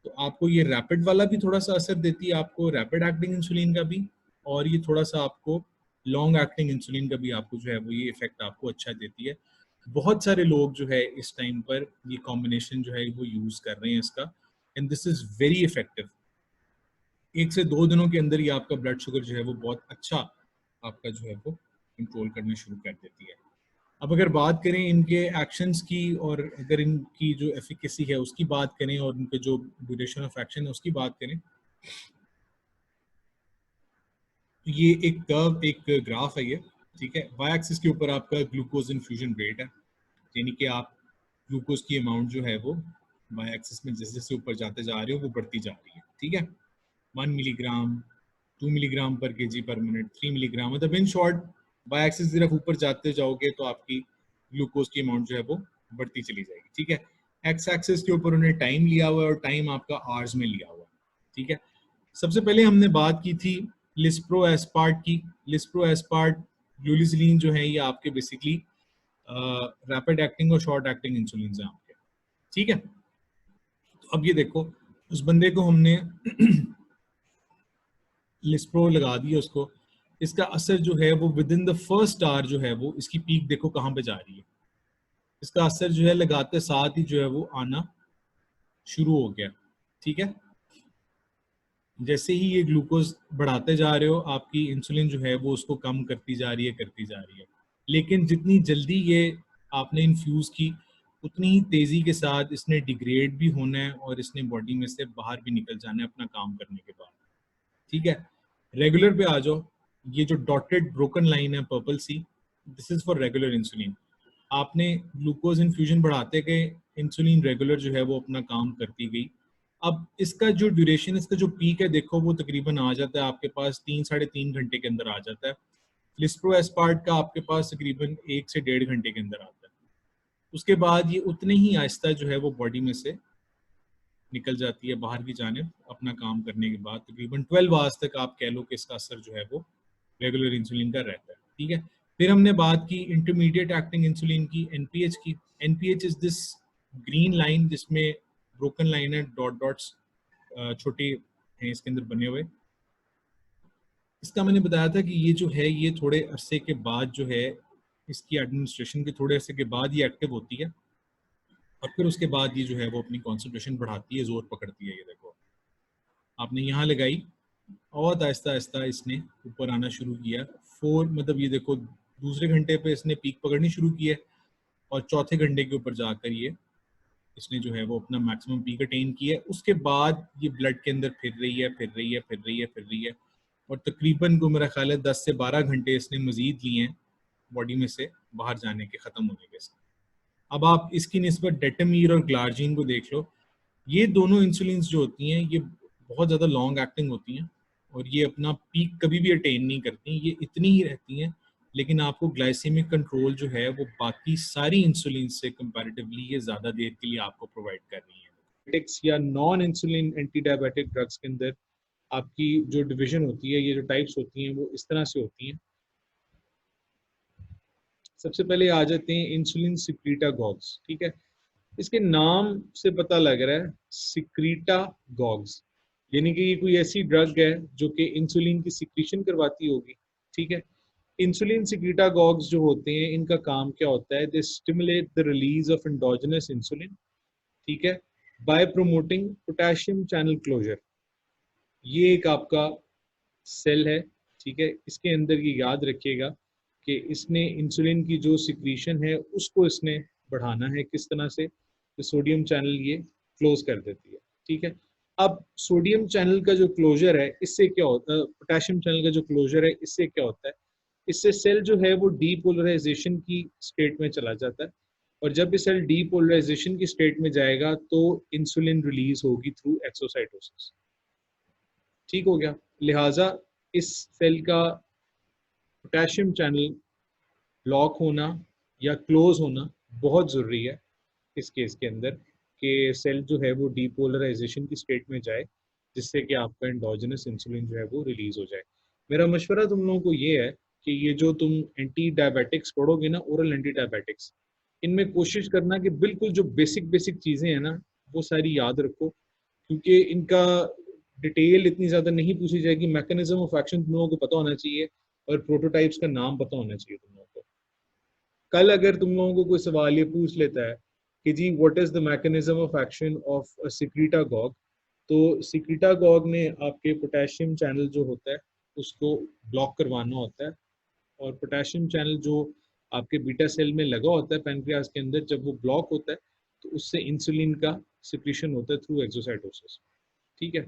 तो आपको ये रैपिड वाला भी थोड़ा सा असर देती है, आपको रैपिड एक्टिंग इंसुलिन का भी, और ये थोड़ा सा आपको लॉन्ग एक्टिंग इंसुलिन का भी आपको जो है वो ये इफेक्ट आपको अच्छा देती है। बहुत सारे लोग जो है इस टाइम पर ये कॉम्बिनेशन जो है वो यूज कर रहे हैं इसका, and this is very effective. 1 से 2 दिनों के अंदर ही आपका ब्लड शुगर जो है वो बहुत अच्छा आपका जो है वो कंट्रोल करना शुरू कर देती है। अब अगर बात करें इनके एक्शंस की, और अगर इनकी जो एफिकेसी है उसकी बात करें, और इनके जो ड्यूरेशन ऑफ एक्शन है उसकी बात करें, तो ये एक कर्व, एक ग्राफ है ये, ठीक है। वाई एक्सिस के ऊपर आपका ग्लूकोज इन्फ्यूजन रेट है, यानी कि आप ग्लूकोज की अमाउंट जो है वो वाई एक्सिस में जैसे जैसे ऊपर जाते जा रहे हो वो बढ़ती जा रही है, ठीक है। 1 मिलीग्राम, 2 मिलीग्राम पर केजी पर मिनट, 3 मिलीग्राम, मतलब इन शॉर्ट वाई एक्सिस की तरफ ऊपर जाते जाओगे तो आपकी ग्लूकोज की अमाउंट जो है वो बढ़ती चली जाएगी, ठीक है। एक्स एक्सिस के ऊपर उन्हें टाइम लिया हुआ है, और टाइम आपका आवर्स में लिया हुआ है, ठीक है। सबसे पहले हमने बात की थी लिस्प्रो एस्पार्ट की। लिस्प्रो एस्पार्ट ग्लूलिसिलीन जो है ये आपके बेसिकली रैपिड एक्टिंग और शॉर्ट एक्टिंग इंसुलिन हैं आपके, ठीक है। तो अब ये देखो, उस बंदे को हमने लिस्प्रो लगा दिया उसको, इसका असर जो है वो with in the first hour जो है वो, इसकी पीक देखो कहाँ पे जा रही है। इसका असर जो है लगाते साथ ही जो है वो आना शुरू हो गया, ठीक है। जैसे ही ये ग्लूकोज बढ़ाते जा रहे हो, आपकी इंसुलिन जो है वो उसको कम करती जा रही है, करती जा रही है। लेकिन जितनी जल्दी ये आपने इन्फ्यूज की, उतनी ही तेजी के साथ इसने डिग्रेड भी होना है, और इसने बॉडी में से बाहर भी निकल जाना है अपना काम करने के बाद, ठीक है। रेगुलर पे आ जाओ, ये जो डॉटेड ब्रोकन लाइन है पर्पल सी, this is for regular insulin. आपने ग्लूकोज इन्फ्यूजन बढ़ाते गए, इंसुलिन रेगुलर जो है वो अपना काम करती गई। अब इसका जो ड्यूरेशन, इसका जो पीक है देखो, वो तकरीबन आ जाता है आपके पास 3-3.5 घंटे के अंदर आ जाता है। लिस्प्रो एस्पार्ट का आपके पास तकरीबन 1 से 1.5 घंटे के अंदर आता है। उसके बाद ये उतने ही आहिस्ता जो है वो बॉडी में से निकल जाती है बाहर की जानिब, अपना काम करने के बाद तकरीबन 12 आवर्स तक आप कह लो कि इसका असर जो है वो रेगुलर इंसुलिन का रहता है, ठीक है। फिर हमने बात की इंटरमीडिएट एक्टिंग इंसुलिन की, एनपीएच की। NPH is this green line जिसमें ब्रोकन लाइन है, डॉट डॉट्स छोटे हैं इसके अंदर बने हुए। इसका मैंने बताया था कि ये जो है ये थोड़े अरसे के बाद जो है, इसकी एडमिनिस्ट्रेशन के थोड़े अरसे के बाद ये एक्टिव होती है, और फिर उसके बाद ये जो है वो अपनी कॉन्सेंट्रेशन बढ़ाती है, जोर पकड़ती है। ये देखो आपने यहाँ लगाई, और आहिस्ता आहिस्ता इसने ऊपर आना शुरू किया। 4 मतलब ये देखो दूसरे घंटे पे इसने पीक पकड़नी शुरू की है, और चौथे घंटे के ऊपर जाकर ये इसने जो है वो अपना मैक्सिमम पीक अटेन किया है। उसके बाद ये ब्लड के अंदर फिर रही है, फिर रही है, फिर रही है, फिर रही है, और तकरीबन को मेरा ख्याल है 10 से 12 घंटे इसने मजीद लिए हैं बॉडी में से बाहर जाने के, ख़त्म होने के साथ। अब आप इसकी निस्बत डेटामीर और ग्लार्जीन को देख लो। ये दोनों इंसुलिन जो होती हैं ये बहुत ज़्यादा लॉन्ग एक्टिंग होती हैं, और ये अपना पीक कभी भी अटेन नहीं करती, ये इतनी ही रहती हैं। लेकिन आपको ग्लाइसेमिक कंट्रोल जो है वो बाकी सारी इंसुलिन से कंपैरेटिवली ये ज़्यादा देर के लिए आपको प्रोवाइड कर रही है। डायबिटिक्स या non insulin anti diabetic drugs के अंदर आपकी जो डिवीजन होती है, ये जो टाइप्स होती हैं वो इस तरह से होती हैं। सबसे पहले आ जाते हैं इंसुलिन सिक्रीटागॉग्स, ठीक है। इसके नाम से पता लग रहा है सिक्रीटागॉग्स, यानी कि ये कोई ऐसी ड्रग है जो कि इंसुलिन की सिक्रीशन करवाती होगी, ठीक है। इंसुलिन सिक्रीटागॉग्स जो होते हैं इनका काम क्या होता है, they stimulate the release of endogenous insulin, ठीक है, by promoting potassium channel closure. ये एक आपका सेल है, ठीक है। इसके अंदर ये याद रखिएगा कि इसने इंसुलिन की जो सिक्रीशन है उसको इसने बढ़ाना है, किस तरह से, तो सोडियम चैनल ये क्लोज कर देती है, ठीक है। अब सोडियम चैनल का जो क्लोजर है इससे क्या होता है, पोटेशियम चैनल का जो क्लोजर है इससे क्या होता है, इससे सेल जो है वो डीपोलराइजेशन की स्टेट में चला जाता है, और जब ये सेल डीपोलराइजेशन की स्टेट में जाएगा तो इंसुलिन रिलीज होगी थ्रू एक्सोसाइटोसिस, ठीक हो गया। लिहाजा इस सेल का पोटेशियम चैनल लॉक होना या क्लोज होना बहुत ज़रूरी है इस केस के अंदर, कि सेल जो है वो डीपोलराइजेशन की स्टेट में जाए, जिससे कि आपका एंडोजेनस इंसुलिन जो है वो रिलीज हो जाए। मेरा मशवरा तुम लोगों को ये है कि ये जो तुम एंटी डायबिटिक्स पढ़ोगे ना, ओरल एंटी डायबिटिक्स, इनमें कोशिश करना कि बिल्कुल जो बेसिक बेसिक चीज़ें हैं ना वो सारी याद रखो, क्योंकि इनका डिटेल इतनी ज़्यादा नहीं पूछी जाएगी। मैकेनिज्म ऑफ एक्शन तुम लोगों को पता होना चाहिए, और प्रोटोटाइप्स का नाम पता होना चाहिए तुम लोगों को। कल अगर तुम लोगों को कोई सवाल ये पूछ लेता है कि जी what is the mechanism of action of a secretagogue, तो सिक्रीटागॉग ने आपके पोटेशियम चैनल जो होता है उसको ब्लॉक करवाना होता है, और पोटेशियम चैनल जो आपके बीटा सेल में लगा होता है पैनक्रियाज के अंदर, जब वो ब्लॉक होता है तो उससे इंसुलिन का सिक्रीशन होता है थ्रू एक्सोसाइटोसिस। ठीक है,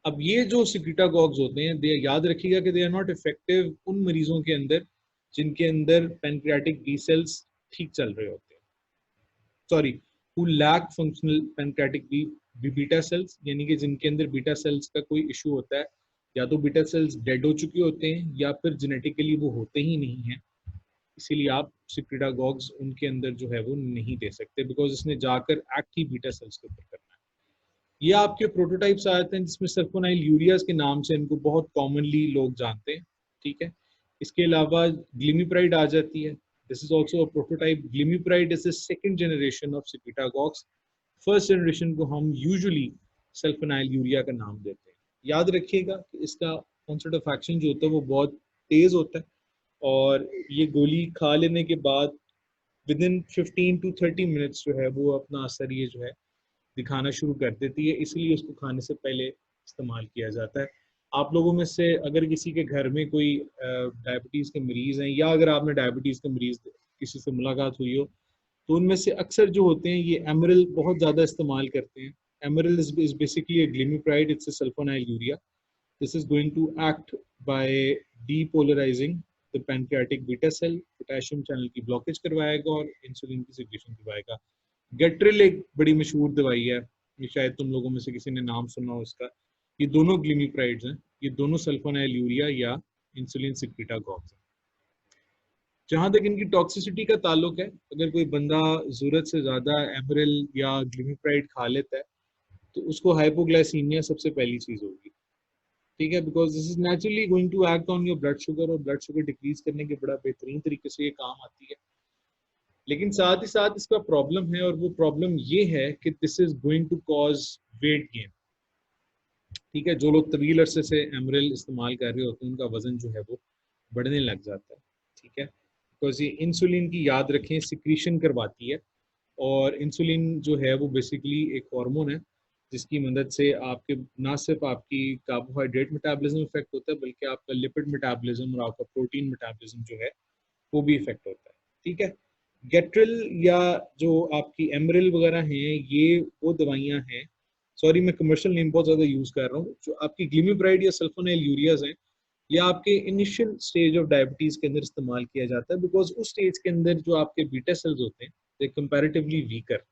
अब ये जो सिक्रीटागॉग्स होते हैं, दे याद रखिएगा कि दे आर नॉट इफेक्टिव उन मरीजों के अंदर जिनके अंदर पैनक्रियाटिक बी सेल्स ठीक चल रहे होते हैं, sorry who lack functional pancreatic B beta cells, यानी कि जिनके अंदर बीटा सेल्स का कोई इशू होता है, या तो बीटा सेल्स डेड हो चुके होते हैं या फिर जेनेटिकली वो होते ही नहीं है, इसीलिए आप सिक्रीटागॉग्स उनके अंदर जो है वो नहीं दे सकते, बिकॉज इसने जाकर एक्ट ही बीटा सेल्स के ऊपर करना है। ये आपके प्रोटोटाइप्स आते हैं जिसमें सल्फोनाइल यूरियाज के नाम से इनको बहुत कॉमनली लोग जानते हैं। ठीक है, इसके अलावा ग्लिमिप्राइड आ जाती है, this is also a prototype. Glimepiride is the second generation of secretagogues. First generation को हम यूजुअली सल्फोनाइल यूरिया का नाम देते हैं। याद रखिएगा कि इसका ऑनसेट ऑफ एक्शन जो होता है वो बहुत तेज होता है, और ये गोली खा लेने के बाद विद इन 15 to 30 मिनट्स जो है वो अपना असर ये जो है दिखाना शुरू कर देती है, इसलिए उसको खाने से पहले इस्तेमाल किया जाता है। आप लोगों में से अगर किसी के घर में कोई डायबिटीज़ के मरीज़ हैं, या अगर आपने डायबिटीज़ के मरीज़ किसी से मुलाकात हुई हो, तो उनमें से अक्सर जो होते हैं ये एमरल बहुत ज़्यादा इस्तेमाल करते हैं। एमरल is basically a glimepiride, it's a sulfonyl urea. This is going to act by depolarizing the pancreatic beta cell, potassium channel की ब्लॉकेज करवाएगा और इंसुलिन की सिक्रीशन करवाएगा। गेट्रिल एक बड़ी मशहूर दवाई है, ये शायद तुम लोगों में से किसी ने नाम सुना हो इसका। ये दोनों ग्लिमिप्राइड्स हैं, ये दोनों सल्फोनाइल यूरिया या इंसुलिन सिक्रीटागॉग्स हैं। जहां तक इनकी टॉक्सिसिटी का ताल्लुक है, अगर कोई बंदा जरूरत से ज्यादा एमरल या ग्लिमिप्राइड खा लेता है तो उसको हाइपोग्लाइसीमिया सबसे पहली चीज होगी। ठीक है, because this is naturally going to act on your blood sugar, और ब्लड शुगर डिक्रीज करने के बड़ा बेहतरीन तरीके से ये काम आती है। लेकिन साथ ही साथ इसका प्रॉब्लम है, और वो प्रॉब्लम ये है कि this is going to cause weight gain. ठीक है, जो लोग तवील अरसे से एमरल इस्तेमाल कर रहे होते हैं उनका वजन जो है वो बढ़ने लग जाता है। ठीक है, बिकॉज ये इंसुलिन की, याद रखें, सिक्रीशन करवाती है, और इंसुलिन जो है वो बेसिकली एक हार्मोन है जिसकी मदद से आपके ना सिर्फ आपकी कार्बोहाइड्रेट मेटाबॉलिज्म इफेक्ट होता है, बल्कि आपका लिपिड मेटाबॉलिज्म और आपका प्रोटीन मेटाबॉलिज्म जो है वो भी इफेक्ट होता है। ठीक है, गेट्रिल या जो आपकी एमरल वगैरह हैं, ये वो दवाइयाँ हैं, सॉरी मैं कमर्शियल नेम बहुत ज़्यादा यूज़ कर रहा हूँ, जो आपकी ग्लिमिप्राइड या सल्फोनाइल यूरियाज हैं, या आपके इनिशियल स्टेज ऑफ डायबिटीज़ के अंदर इस्तेमाल किया जाता है, बिकॉज उस स्टेज के अंदर जो आपके बीटा सेल्स होते हैं दे कंपैरेटिवली वीकर।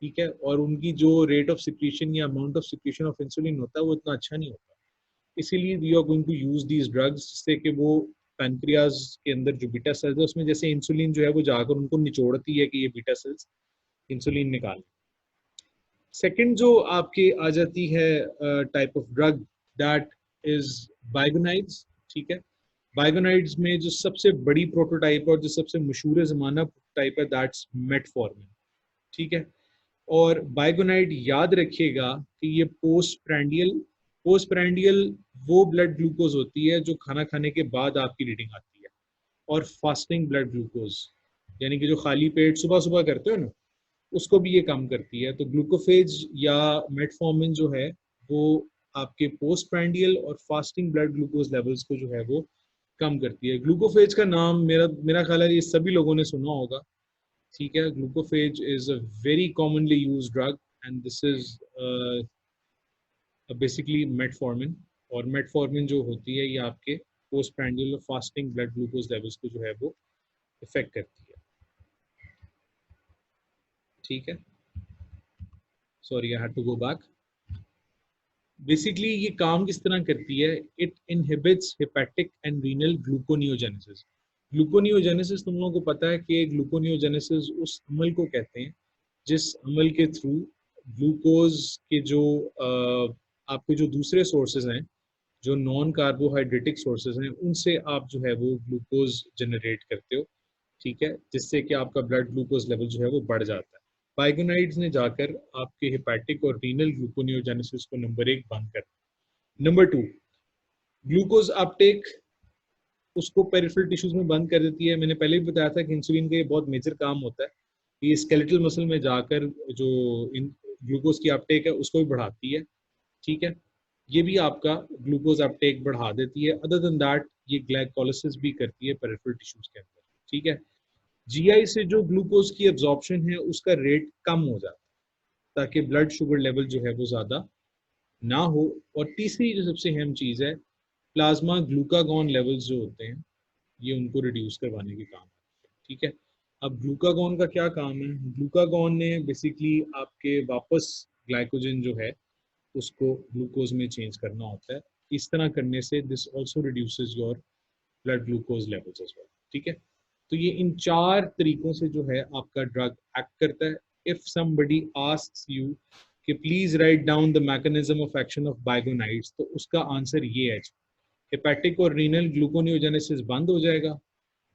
ठीक है, और उनकी जो रेट ऑफ सिक्रीशन या amount of secretion of insulin होता है वो इतना अच्छा नहीं होता, इसीलिए we are going to use these drugs, जिससे कि वो पैनक्रियाज के अंदर जो बीटा सेल्स है उसमें जैसे इंसुलिन जो है वो जाकर उनको निचोड़ती है कि ये बीटा सेल्स इंसुलिन निकालें। सेकंड जो आपकी आ जाती है type of drug, that is बाइगोनाइड्स। ठीक है, बाइगोनाइड्स में जो सबसे बड़ी प्रोटोटाइप और जो सबसे मशहूर ज़माना टाइप है, दैट्स मेटफॉर्मिन। ठीक है, और बाइगोनाइड याद रखिएगा कि ये पोस्ट प्रैंडियल वो ब्लड ग्लूकोज होती है जो खाना खाने के बाद आपकी रीडिंग आती है, और फास्टिंग ब्लड ग्लूकोज, यानी कि जो खाली पेट सुबह सुबह करते हो ना, उसको भी ये कम करती है। तो ग्लूकोफेज या मेटफॉर्मिन जो है वो आपके पोस्ट प्रैंडियल और फास्टिंग ब्लड ग्लूकोज लेवल्स को जो है वो कम करती है। ग्लूकोफेज का नाम मेरा ख्याल है ये सभी लोगों ने सुना होगा। ठीक है, Glucophage is a very commonly use drug, and this is basically metformin. और मेटफॉर्मिन जो होती है ये आपके पोस्ट प्रैंडियल और फास्टिंग ब्लड ग्लूकोज लेवल्स को जो है वो इफेक्ट करती है। ठीक है, sorry I had to go back. Basically ये काम किस तरह करती है, it inhibits hepatic and renal gluconeogenesis. Gluconeogenesis तुम लोगों को पता है कि ग्लूकोनियोजेनेसिस उस अमल को कहते हैं जिस अमल के थ्रू ग्लूकोज के जो आपके जो दूसरे सोर्सेज हैं, जो नॉन कार्बोहाइड्रेटिक सोर्सेज हैं, उनसे आप जो है वो ग्लूकोज जनरेट करते हो। ठीक है, जिससे कि आपका ब्लड ग्लूकोज लेवल जो है वो बढ़ जाता है। बाइगोनाइड्स ने जाकर आपके हेपेटिक और रीनल ग्लूकोनियोजेनेसिस को नंबर 1 बंद कर। नंबर 2, ग्लूकोज अपटेक उसको पेरिफेरल टिश्यूज में बंद कर देती है। मैंने पहले भी बताया था कि इंसुलिन का ये बहुत मेजर काम होता है, ये स्केलेटल मसल में जाकर जो ग्लूकोज की अपटेक है उसको भी बढ़ाती है। ठीक है, ये भी आपका ग्लूकोज अपटेक बढ़ा देती है। अदर देन दैट ये ग्लाइकोलिसिस भी करती है पेरिफेरल टिश्यूज के अंदर। ठीक है, जीआई से जो ग्लूकोज की एब्जॉर्प्शन है उसका रेट कम हो जाता है ताकि ब्लड शुगर लेवल जो है वो ज़्यादा ना हो। और तीसरी जो सबसे अहम चीज़ है, प्लाज्मा ग्लूकागॉन लेवल्स जो होते हैं ये उनको रिड्यूस करवाने के काम है। ठीक है, अब ग्लूकागॉन का क्या काम है? ग्लूकागॉन ने बेसिकली आपके वापस ग्लाइकोजन जो है उसको ग्लूकोज में चेंज करना होता है। इस तरह करने से this also reduces your blood glucose levels as well. ठीक है, तो ये इन 4 तरीकों से जो है आपका ड्रग एक्ट करता है। इफ समबडी आस्क्स यू कि please write down the mechanism of action of बाइगोनाइड्स, तो उसका आंसर ये है, हेपेटिक और रीनल ग्लूकोनियोजेनेसिस बंद हो जाएगा,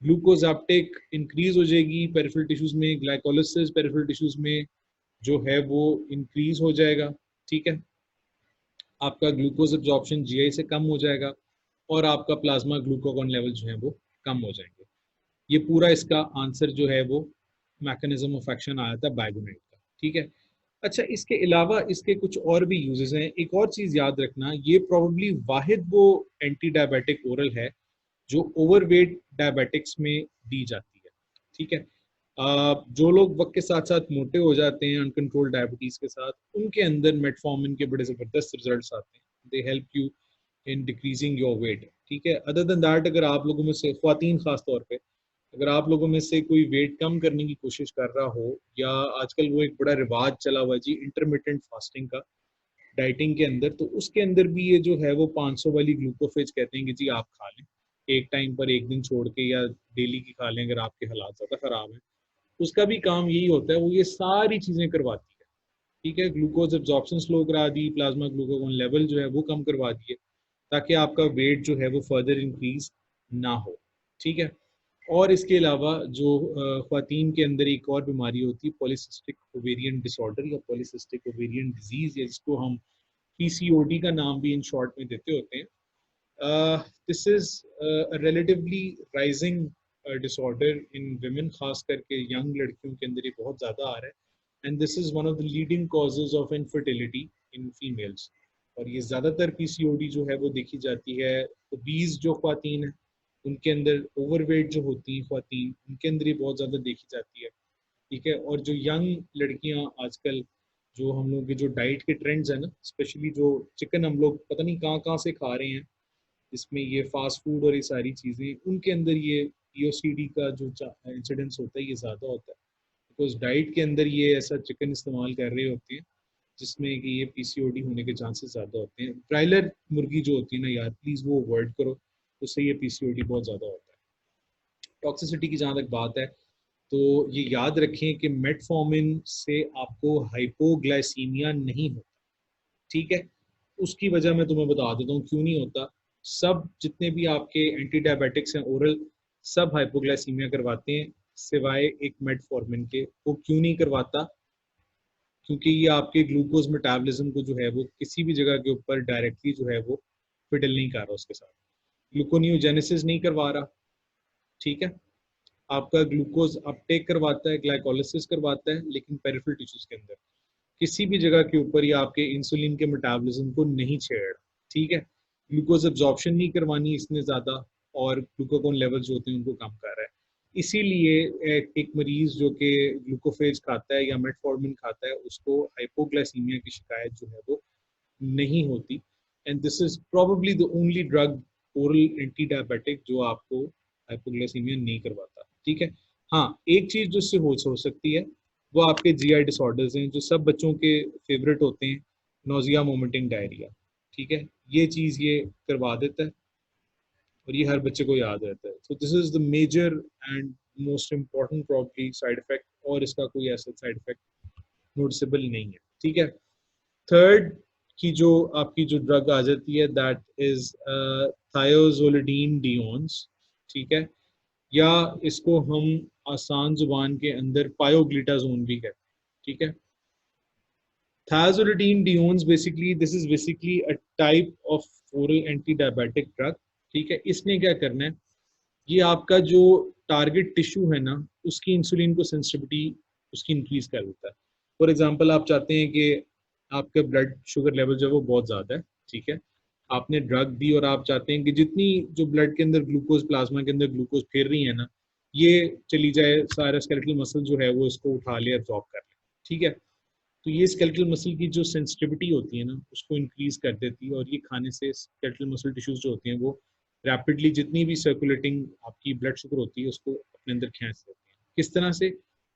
ग्लूकोज अपटेक इंक्रीज हो जाएगी पेरिफेरल टिश्यूज में, ग्लाइकोलिसिस पेरिफेरल टिश्यूज में जो है वो इंक्रीज हो जाएगा। ठीक है, आपका ग्लूकोज एब्जॉर्प्शन जीआई से कम हो जाएगा और आपका प्लाज्मा ग्लूकागॉन लेवल जो है वो कम हो जाएंगे। ये पूरा इसका आंसर जो है वो मैकेनिज्म ऑफ एक्शन आया था बाइगोनाइड का। ठीक है, अच्छा इसके अलावा इसके कुछ और भी यूजेस हैं। एक और चीज़ याद रखना, ये प्रोबेबली वाहिद वो एंटी डायबिटिक ओरल है जो ओवरवेट डायबिटिक्स में दी जाती है। ठीक है, जो लोग वक्त के साथ साथ मोटे हो जाते हैं अनकंट्रोल्ड डायबिटीज के साथ, उनके अंदर मेटफॉर्मिन के बड़े ज़बरदस्त रिजल्ट्स आते हैं। They help you in decreasing your weight. ठीक है, अदर देन दैट अगर आप लोगों में से ख्वातीन खास तौर पे अगर आप लोगों में से कोई वेट कम करने की कोशिश कर रहा हो, या आजकल वो एक बड़ा रिवाज चला हुआ है जी इंटरमिटेंट फास्टिंग का डाइटिंग के अंदर, तो उसके अंदर भी ये जो है वो 500 वाली ग्लूकोफेज कहते हैं कि जी आप खा लें एक टाइम पर, एक दिन छोड़ के, या डेली की खा लें अगर आपके हालात ज़्यादा ख़राब हैं। उसका भी काम यही होता है, वो ये सारी चीज़ें करवाती है। ठीक है, ग्लूकोज एब्जॉर्प्शन स्लो करा दी, प्लाज्मा ग्लूकागॉन लेवल जो है वो कम करवा दिए ताकि आपका वेट जो है वो फर्दर इंक्रीज ना हो। ठीक है, और इसके अलावा जो ख्वातीन के अंदर एक और बीमारी होती है पॉलीसिस्टिक ओवेरियन डिसऑर्डर या पॉलीसिस्टिक ओवेरियन डिजीज, या जिसको हम पीसीओडी का नाम भी इन शॉर्ट में देते होते हैं। This is relatively rising disorder in women, खास करके यंग लड़कियों के अंदर ये बहुत ज़्यादा आ रहा है। And this is one of the leading causes of infertility in females. और ये ज़्यादातर पीसीओडी जो है वो देखी जाती है ओबीज जो ख्वातीन है उनके अंदर, ओवरवेट जो होती हैं ख्वातीन उनके अंदर ये बहुत ज़्यादा देखी जाती है। ठीक है, और जो यंग लड़कियां आजकल जो हम लोग के जो डाइट के ट्रेंड्स हैं ना, स्पेशली जो चिकन हम लोग पता नहीं कहाँ कहाँ से खा रहे हैं, जिसमें ये फास्ट फूड और ये सारी चीज़ें, उनके अंदर ये पीओसीडी का जो इंसिडेंस होता है ये ज़्यादा होता है, बिकॉज डाइट के अंदर ये ऐसा चिकन इस्तेमाल कर रहे होते हैं जिसमें कि ये पीसीओडी होने के चांसेस ज़्यादा होते हैं। ब्रायलर मुर्गी जो होती है ना यार, प्लीज़ वो अवॉइड करो, उससे ये पीसीओडी बहुत ज़्यादा होता है। टॉक्सिसिटी की जहाँ तक बात है तो ये याद रखें कि मेटफॉर्मिन से आपको हाइपोग्लाइसीमिया नहीं होता। ठीक है, उसकी वजह मैं तुम्हें बता देता हूँ क्यों नहीं होता। सब जितने भी आपके एंटी डायबिटिक्स हैं ओरल, सब हाइपोग्लाइसीमिया करवाते हैं सिवाय एक मेटफॉर्मिन के। वो क्यों नहीं करवाता? क्योंकि ये आपके ग्लूकोज मेटाबॉलिज्म को जो है वो किसी भी जगह के ऊपर डायरेक्टली जो है वो फिडल नहीं कर रहा, उसके साथ ग्लूकोनियोजेनेसिस नहीं करवा रहा। ठीक है, आपका ग्लूकोज अपटेक करवाता है, ग्लाइकोलिसिस करवाता है, लेकिन पेरिफेरल टिश्यूज के अंदर किसी भी जगह के ऊपर ये आपके इंसुलिन के मेटाबॉलिज्म को नहीं छेड़। ठीक है, ग्लूकोज एब्जॉर्प्शन नहीं करवानी इसने ज़्यादा, और ग्लूकागॉन लेवल जो होते हैं उनको कम कर रहा है। इसीलिए एक मरीज जो कि ग्लूकोफेज खाता है या मेटफॉर्मिन खाता है उसको हाइपोग्लाइसीमिया की शिकायत जो है वो नहीं होती। And this is probably the only drug oral anti diabetic जो आपको हाइपोग्लाइसीमिया नहीं करवाता। ठीक है, हाँ एक चीज जो इससे हो सकती है वो आपके जीआई डिसऑर्डर्स हैं जो सब बच्चों के फेवरेट होते हैं, नोजिया वोमिटिंग डायरिया। ठीक है, ये चीज ये करवा देता है और ये हर बच्चे को याद रहता है। So this is the major and most important probably side effect, और इसका कोई ऐसा साइड इफेक्ट नोटिसेबल नहीं है। ठीक है, थर्ड की जो आपकी जो ड्रग आ जाती है दैट इज थायोजोलिडीन डिओन्स। ठीक है, या इसको हम आसान जुबान के अंदर पायोग्लिटाजोन भी है। ठीक है, thiazolidinediones basically this is basically a type of oral anti diabetic drug. ठीक है, इसने क्या करना है, ये आपका जो टारगेट टिश्यू है ना, उसकी इंसुलिन को सेंसिटिविटी उसकी इंक्रीज कर देता है। फॉर एग्जांपल आप चाहते हैं कि आपका ब्लड शुगर लेवल जो है वो बहुत ज़्यादा है, ठीक है, आपने ड्रग दी और आप चाहते हैं कि जितनी जो ब्लड के अंदर ग्लूकोज, प्लाज्मा के अंदर ग्लूकोज फिर रही है ना, ये चली जाए, सारा स्केलेटल मसल जो है वो इसको उठा ले, एब्जॉर्ब कर ले, ठीक है। तो ये स्केलेटल मसल की जो सेंसिटिविटी होती है ना, उसको इंक्रीज कर देती है, और ये खाने से स्केलेटल मसल टिश्यूज जो होते हैं वो रैपिडली जितनी भी सर्कुलेटिंग आपकी ब्लड शुगर होती है उसको अपने अंदर खींच लेते हैं। किस तरह से?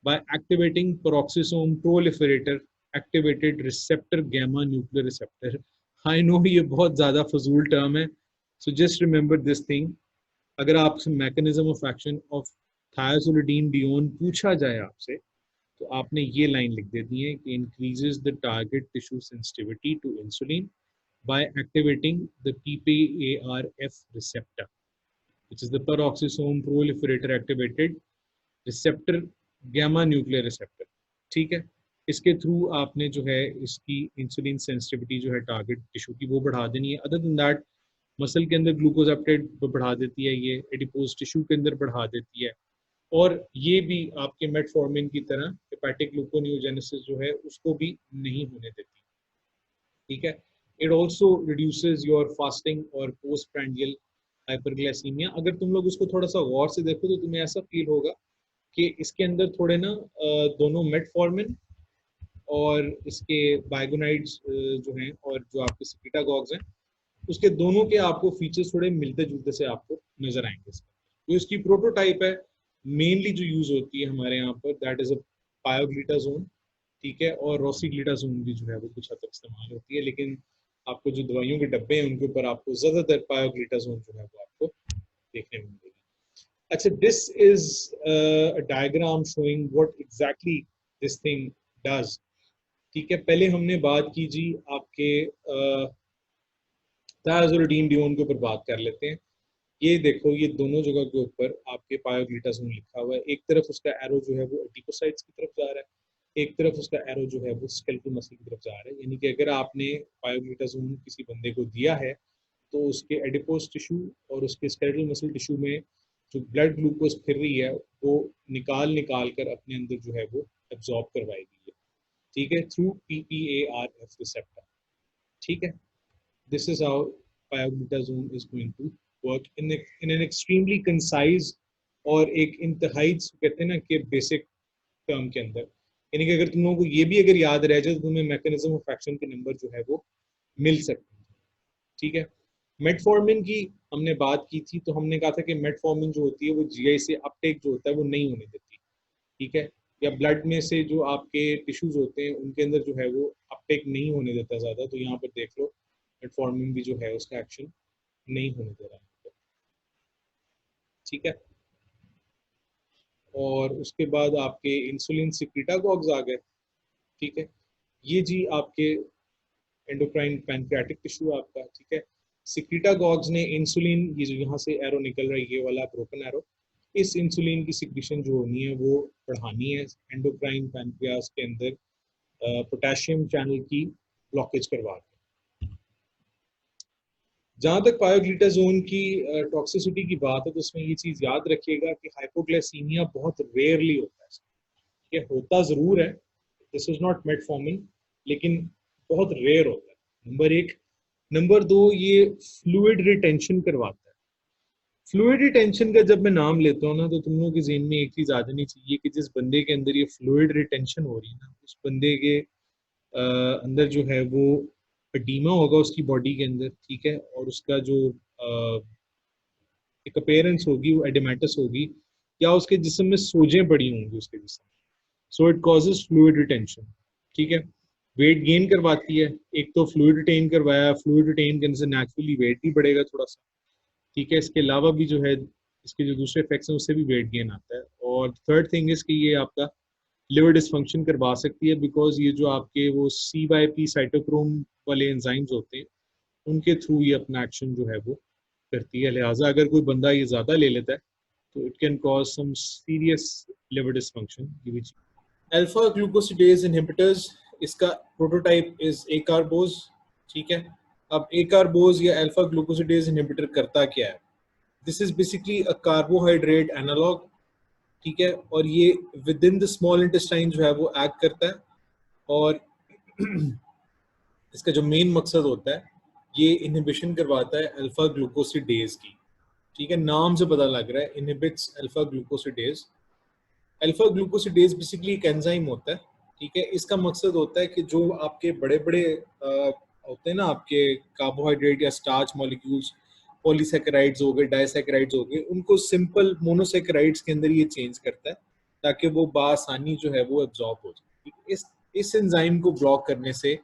By activating peroxisome proliferator activated receptor gamma nuclear receptor. I know ये बहुत ज़्यादा फजूल टर्म है, so just remember this thing. अगर आपसे mechanism of action of thiazolidine पूछा जाए आपसे, तो आपने ये लाइन लिख देनी है कि increases the target tissue sensitivity to insulin by activating the PPARF receptor, which is the peroxisome proliferator activated receptor gamma nuclear receptor, ठीक है। इसके थ्रू आपने जो है इसकी इंसुलिन सेंसिटिविटी जो है टारगेट टिश्यू की वो बढ़ा देनी है। अदर देन दैट मसल के अंदर ग्लूकोज अपटेट बढ़ा देती है, ये एडिपोज टिश्यू के अंदर बढ़ा देती है, और ये भी आपके मेटफॉर्मिन की तरह हेपेटिक ग्लूकोनियोजेनेसिस जो है उसको भी नहीं होने देती, ठीक है। It also reduces your fasting और postprandial hyperglycemia। अगर तुम लोग उसको थोड़ा सा गौर से देखो तो तुम्हें ऐसा फील होगा कि इसके अंदर थोड़े ना दोनों मेटफॉर्मिन और इसके बाइगोनाइड्स जो हैं और जो आपके सिक्रेटागॉग्स हैं, उसके दोनों के आपको फीचर्स थोड़े मिलते जुलते से आपको नजर आएंगे। तो इसकी प्रोटोटाइप है मेनली जो यूज होती है हमारे यहाँ पर, दैट इज अ पायोग्लिटाजोन, ठीक है, और रोसिग्लिटाजोन भी जो है वो कुछ हद तक इस्तेमाल होती है, लेकिन आपको जो दवाइयों के डब्बे हैं उनके ऊपर आपको ज्यादातर पायोग्लिटाजोन जो है वो आपको देखने में मिलेगी। अच्छा, this is a diagram showing what exactly this thing does, ठीक है। पहले हमने बात की जी आपके थायोजोलिडीन के ऊपर बात कर लेते हैं। ये देखो, ये दोनों जगह के ऊपर आपके पायोग्लिटाजोन लिखा हुआ है। एक तरफ उसका एरो जो है वो एडिपोसाइट्स की तरफ जा रहा है, एक तरफ उसका एरो जो है वो स्केलेटल मसल की तरफ जा रहा है। यानी कि अगर आपने पायोग्लिटाजोन किसी बंदे को दिया है तो उसके एडिपोज टिश्यू और उसके स्केलेटल मसल टिश्यू में जो ब्लड ग्लूकोज फिर रही है वो निकाल कर अपने अंदर जो है वो एब्जॉर्ब करवाएगी, ठीक है, थ्रू PPARF रिसेप्टर, ठीक है। This is how pioglitazone is going to work in an extremely concise और एक इंतहाई कहते हैं ना कि बेसिक टर्म के अंदर। यानी कि अगर तुम लोगों को ये भी अगर याद रह जाए तो तुम्हें मैकेनिज्म ऑफ एक्शन के नंबर जो है वो मिल सकते हैं, ठीक है। मेटफॉर्मिन की हमने बात की थी, तो हमने कहा था कि मेटफॉर्मिन जो होती है वो जीआई से अपटेक जो होता है वो नहीं होने देती, ठीक है, या ब्लड में से जो आपके टिश्यूज होते हैं उनके अंदर जो है वो अपटेक नहीं होने देता ज़्यादा। तो यहाँ पर देख लो मेटफॉर्मिन भी जो है उसका एक्शन नहीं होने दे रहा है, ठीक है। और उसके बाद आपके इंसुलिन सिक्रेटागॉग्स आ गए, ठीक है। ये जी आपके एंडोक्राइन पैनक्रियाटिक टिश्यू आपका, ठीक है। सिक्रेटागॉग्स ने इंसुलिन, ये जो यहाँ से एरो निकल रहा है ये वाला ब्रोकन एरो, इस इंसुलिन की सिक्रीशन जो होनी है वो बढ़ानी है एंडोक्राइन पैनक्रियास के अंदर पोटेशियम चैनल की ब्लॉकेज करवा के। जहाँ तक पायोग्लिटाजोन की टॉक्सिसिटी की बात है तो उसमें ये चीज़ याद रखिएगा कि हाइपोग्लाइसीमिया बहुत रेयरली होता है, ये होता ज़रूर है, दिस इज नॉट मेटफॉर्मिन, लेकिन बहुत रेयर होता है, नंबर एक। नंबर दो, ये फ्लूइड रिटेंशन करवाता है। फ्लूइड रिटेंशन का जब मैं नाम लेता हूँ ना तो तुम लोगों के ज़हन में एक चीज़ आ जानी चाहिए कि जिस बंदे के अंदर ये फ्लूइड रिटेंशन हो रही है ना, उस बंदे के अंदर जो है वो एडीमा होगा उसकी बॉडी के अंदर, ठीक है, और उसका जो एक अपीयरेंस होगी वो एडिमेटस होगी, या उसके जिस्म में सोजें पड़ी होंगी उसके जिस्म में, so it causes fluid retention, ठीक है। वेट गेन करवाती है, एक तो फ्लूइड रिटेन करवाया, फ्लूइड रिटेन करने से नेचुरली वेट भी बढ़ेगा थोड़ा सा, ठीक है। इसके अलावा भी जो है इसके जो दूसरे इफेक्ट्स हैं उससे भी वेट गेन आता है। और थर्ड थिंग इज कि ये आपका लिवर डिसफंक्शन करवा सकती है, बिकॉज ये जो आपके वो CYP साइटोक्रोम वाले एंजाइम्स होते हैं उनके थ्रू ये अपना एक्शन जो है वो करती है। लिहाजा अगर कोई बंदा ये ज़्यादा ले लेता है तो it can cause some serious liver dysfunction. Alpha glucosidase inhibitors, इसका प्रोटोटाइप इज एकार्बोज, ठीक है। अब एकार्बोज या अल्फा ग्लूकोसिडेज इनहिबिटर करता क्या है? This is basically a carbohydrate analogue, ठीक है, और ये within the small intestine जो है वो एक्ट करता है, और इसका जो मेन मकसद होता है ये इनहिबिशन करवाता है अल्फा ग्लूकोसिडेज की, ठीक है, नाम से पता लग रहा है, inhibits alpha glucosidase. Alpha glucosidase basically एक एंजाइम होता है, ठीक है, इसका मकसद होता है कि जो आपके बड़े बड़े होते हैं ना आपके कार्बोहाइड्रेट या स्टार्च मॉलिक्यूल्स, पॉलीसेकेराइड्स हो गए, डाइसेकेराइड्स हो गए, उनको सिंपल मोनोसेकेराइड्स के अंदर ये चेंज करता है ताकि वो बासानी जो है वो एब्जॉर्ब हो जाए। इस एंजाइम को ब्लॉक करने से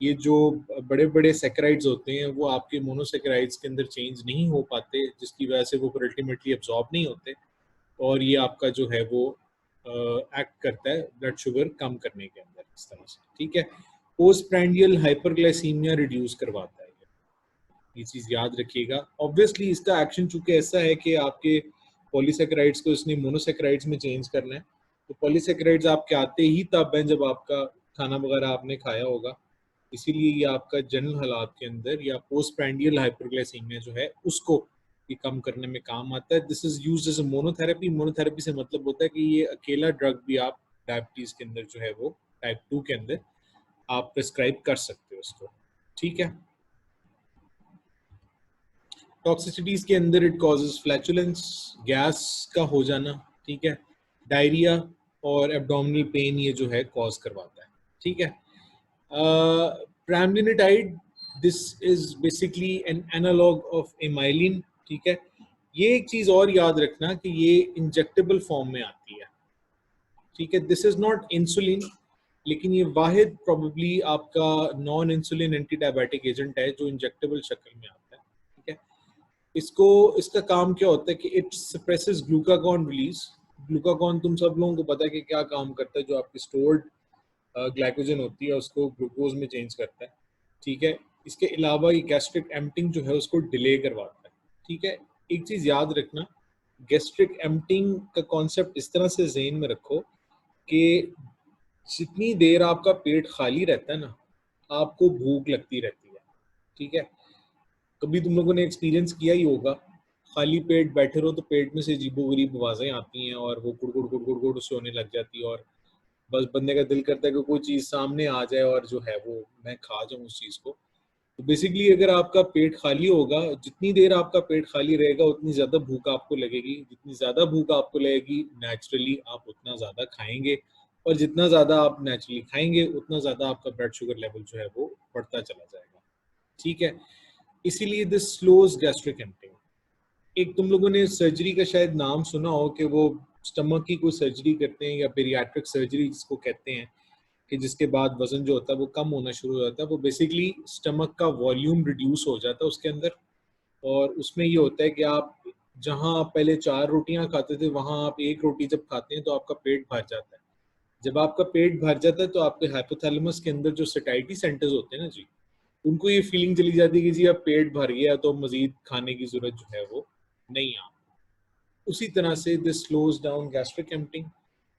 ये जो बड़े बड़े सेकेराइड्स होते हैं वो आपके मोनोसेकेराइड्स के अंदर चेंज नहीं हो पाते, जिसकी वजह से वो फिर अल्टीमेटली एब्जॉर्ब नहीं होते, और ये आपका जो है वो एक्ट करता है ब्लड शुगर कम करने के अंदर इस तरह से, ठीक है। पोस्टप्रांडियल हाइपरग्लाइसीमिया रिड्यूस करवाता है, ये चीज याद रखिएगा। ऑब्वियसली इसका एक्शन चूंकि ऐसा है कि आपके पॉलीसेकेराइड्स को इसने मोनोसेकेराइड्स में चेंज करना है, तो पॉलीसेकेराइड्स आपके आते ही तब हैं जब आपका खाना वगैरह आपने खाया होगा, इसीलिए ये आपका जनरल हालात के अंदर या पोस्टप्रांडियल हाइपरग्लाइसीमिया जो है उसको ये कम करने में काम आता है। This is used as a monotherapy. Monotherapy से मतलब होता है कि ये अकेला ड्रग भी आप डायबिटीज के अंदर जो है वो टाइप 2 के अंदर आप प्रिस्क्राइब कर सकते हो इसको, ठीक है। टॉक्सिसिटीज के अंदर इट कॉजेज फ्लैचुलेंस, गैस का हो जाना, ठीक है, डायरिया और एब्डोमिनल पेन ये जो है कॉज करवाता है, ठीक है। Pramlintide, this is basically an analog of amylin, ठीक है। ये एक चीज और याद रखना कि ये इंजेक्टेबल फॉर्म में आती है, ठीक है। दिस इज नॉट इंसुलिन, लेकिन ये वाहिद प्रोबेबली आपका non insulin anti diabetic agent है जो इंजेक्टेबल शक्ल में आता है, ठीक है। इसको इसका काम क्या होता है कि it suppresses glucagon release. Glucagon तुम सब लोगों को पता है कि क्या काम करता है, जो आपकी स्टोर्ड ग्लाइकोजन होती है उसको ग्लूकोज में चेंज करता है, ठीक है। इसके अलावा ये गैस्ट्रिक एम्प्टिंग जो है उसको डिले करवाता है, ठीक है। एक चीज याद रखना, गैस्ट्रिक एम्प्टिंग का कॉन्सेप्ट इस तरह से ज़हन में रखो कि जितनी देर आपका पेट खाली रहता है ना, आपको भूख लगती रहती है, ठीक है। कभी तुम लोगों ने एक्सपीरियंस किया ही होगा, खाली पेट बैठे रहो तो पेट में से अजीबोगरीब आवाज़ें आती हैं और वो गुड़ गुड़ गुड़ गुड़ गुड़ से होने लग जाती है, और बस बंदे का दिल करता है कि कोई चीज़ सामने आ जाए और जो है वो मैं खा जाऊँ उस चीज़ को। तो बेसिकली अगर आपका पेट खाली होगा, जितनी देर आपका पेट खाली रहेगा उतनी ज़्यादा भूख आपको लगेगी, जितनी ज़्यादा भूख आपको लगेगी नेचुरली आप उतना ज़्यादा खाएंगे, और जितना ज़्यादा आप नेचुरली खाएंगे उतना ज़्यादा आपका ब्लड शुगर लेवल जो है वो बढ़ता चला जाएगा, ठीक है। इसीलिए दिस स्लोज गैस्ट्रिक एम्प्टिंग। एक तुम लोगों ने सर्जरी का शायद नाम सुना हो कि वो स्टमक की कोई सर्जरी करते हैं या पेरियाट्रिक सर्जरी जिसको कहते हैं, कि जिसके बाद वजन जो होता है वो कम होना शुरू हो जाता है। वो बेसिकली स्टमक का वॉल्यूम रिड्यूस हो जाता है उसके अंदर, और उसमें ये होता है कि आप जहां आप पहले 4 रोटियां खाते थे वहां आप 1 रोटी जब खाते हैं तो आपका पेट भर जाता है। जब आपका पेट भर जाता है तो आपके हाइपोथैलेमस के अंदर जो सैटिस्फैक्टरी सेंटर्स होते हैं ना जी, उनको ये फीलिंग चली जाती है कि जी अब पेट भर गया तो मजीद खाने की जरूरत जो है वो नहीं आ। उसी तरह से this slows down gastric emptying,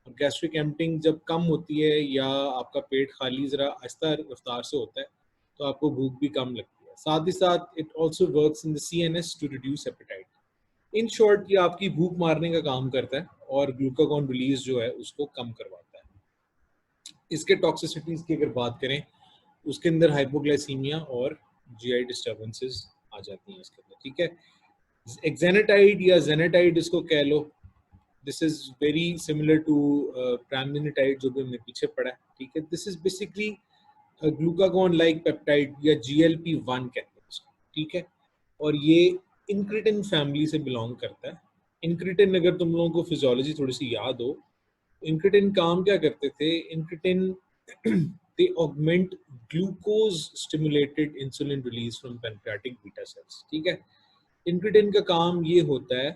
और गैस्ट्रिक एम्प्टिंग जब कम होती है या आपका पेट खाली जरा आहिस्ता रफ्तार से होता है तो आपको भूख भी कम लगती है। साथ ही साथ it also works in the CNS to reduce appetite. In short ये आपकी भूख मारने का काम करता है और ग्लूकागॉन रिलीज जो है उसको कम करवाता है। इसके टॉक्सिसिटीज की अगर बात करें, उसके अंदर हाइपोग्लाइसीमिया और GI डिस्टर्बेंसेस आ जाती हैं इसके अंदर, ठीक है। एक्जेनेटाइड या जेनेटाइड इसको कह लो, this is very similar to pramlintide जो भी हमने पीछे पढ़ा है, ठीक है। This is basically glucagon like peptide या GLP-1 कहते हैं इसको, ठीक है। और ये इंक्रिटिन फैमिली से बिलोंग करता है। इंक्रिटिन अगर तुम लोगों को फिजियोलॉजी थोड़ी सी याद हो, इंक्रिटिन काम क्या करते थे, इंक्रिटिन they augment glucose stimulated insulin release from pancreatic beta cells, ठीक है। इंक्रिटिन का काम ये होता है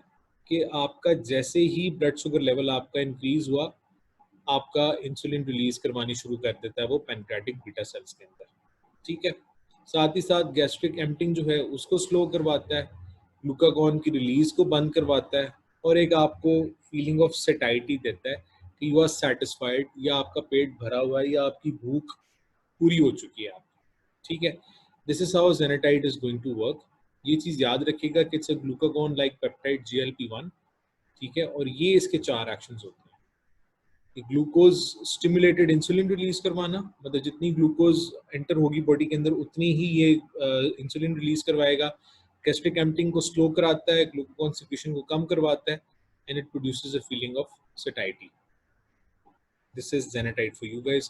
कि आपका जैसे ही ब्लड शुगर लेवल आपका इंक्रीज हुआ, आपका इंसुलिन रिलीज करवानी शुरू कर देता है वो पैनक्रियाटिक बीटा सेल्स के अंदर, ठीक है। साथ ही साथ गैस्ट्रिक एम्प्टिंग जो है उसको स्लो करवाता है, ग्लूकागॉन की रिलीज को बंद करवाता है, और एक आपको फीलिंग ऑफ सेटाइटी देता है कि यू आर सेटिस्फाइड, या आपका पेट भरा हुआ है या आपकी भूख पूरी हो चुकी है आप, ठीक है। This is how exenatide is going to work. ये चीज़ याद रखिएगा कि it's a glucagon like peptide GLP-1, ठीक है। और ये इसके 4 एक्शंस होते हैं कि ग्लूकोज स्टिमुलेटेड इंसुलिन रिलीज करवाना, मतलब जितनी ग्लूकोज एंटर होगी बॉडी के अंदर उतनी ही ये इंसुलिन रिलीज करवाएगा। गैस्ट्रिक एम्प्टिंग को स्लो कराता है, ग्लूकोन सिक्रीशन को कम करवाता है, and it produces a feeling of satisfaction. This is exenatide for you guys.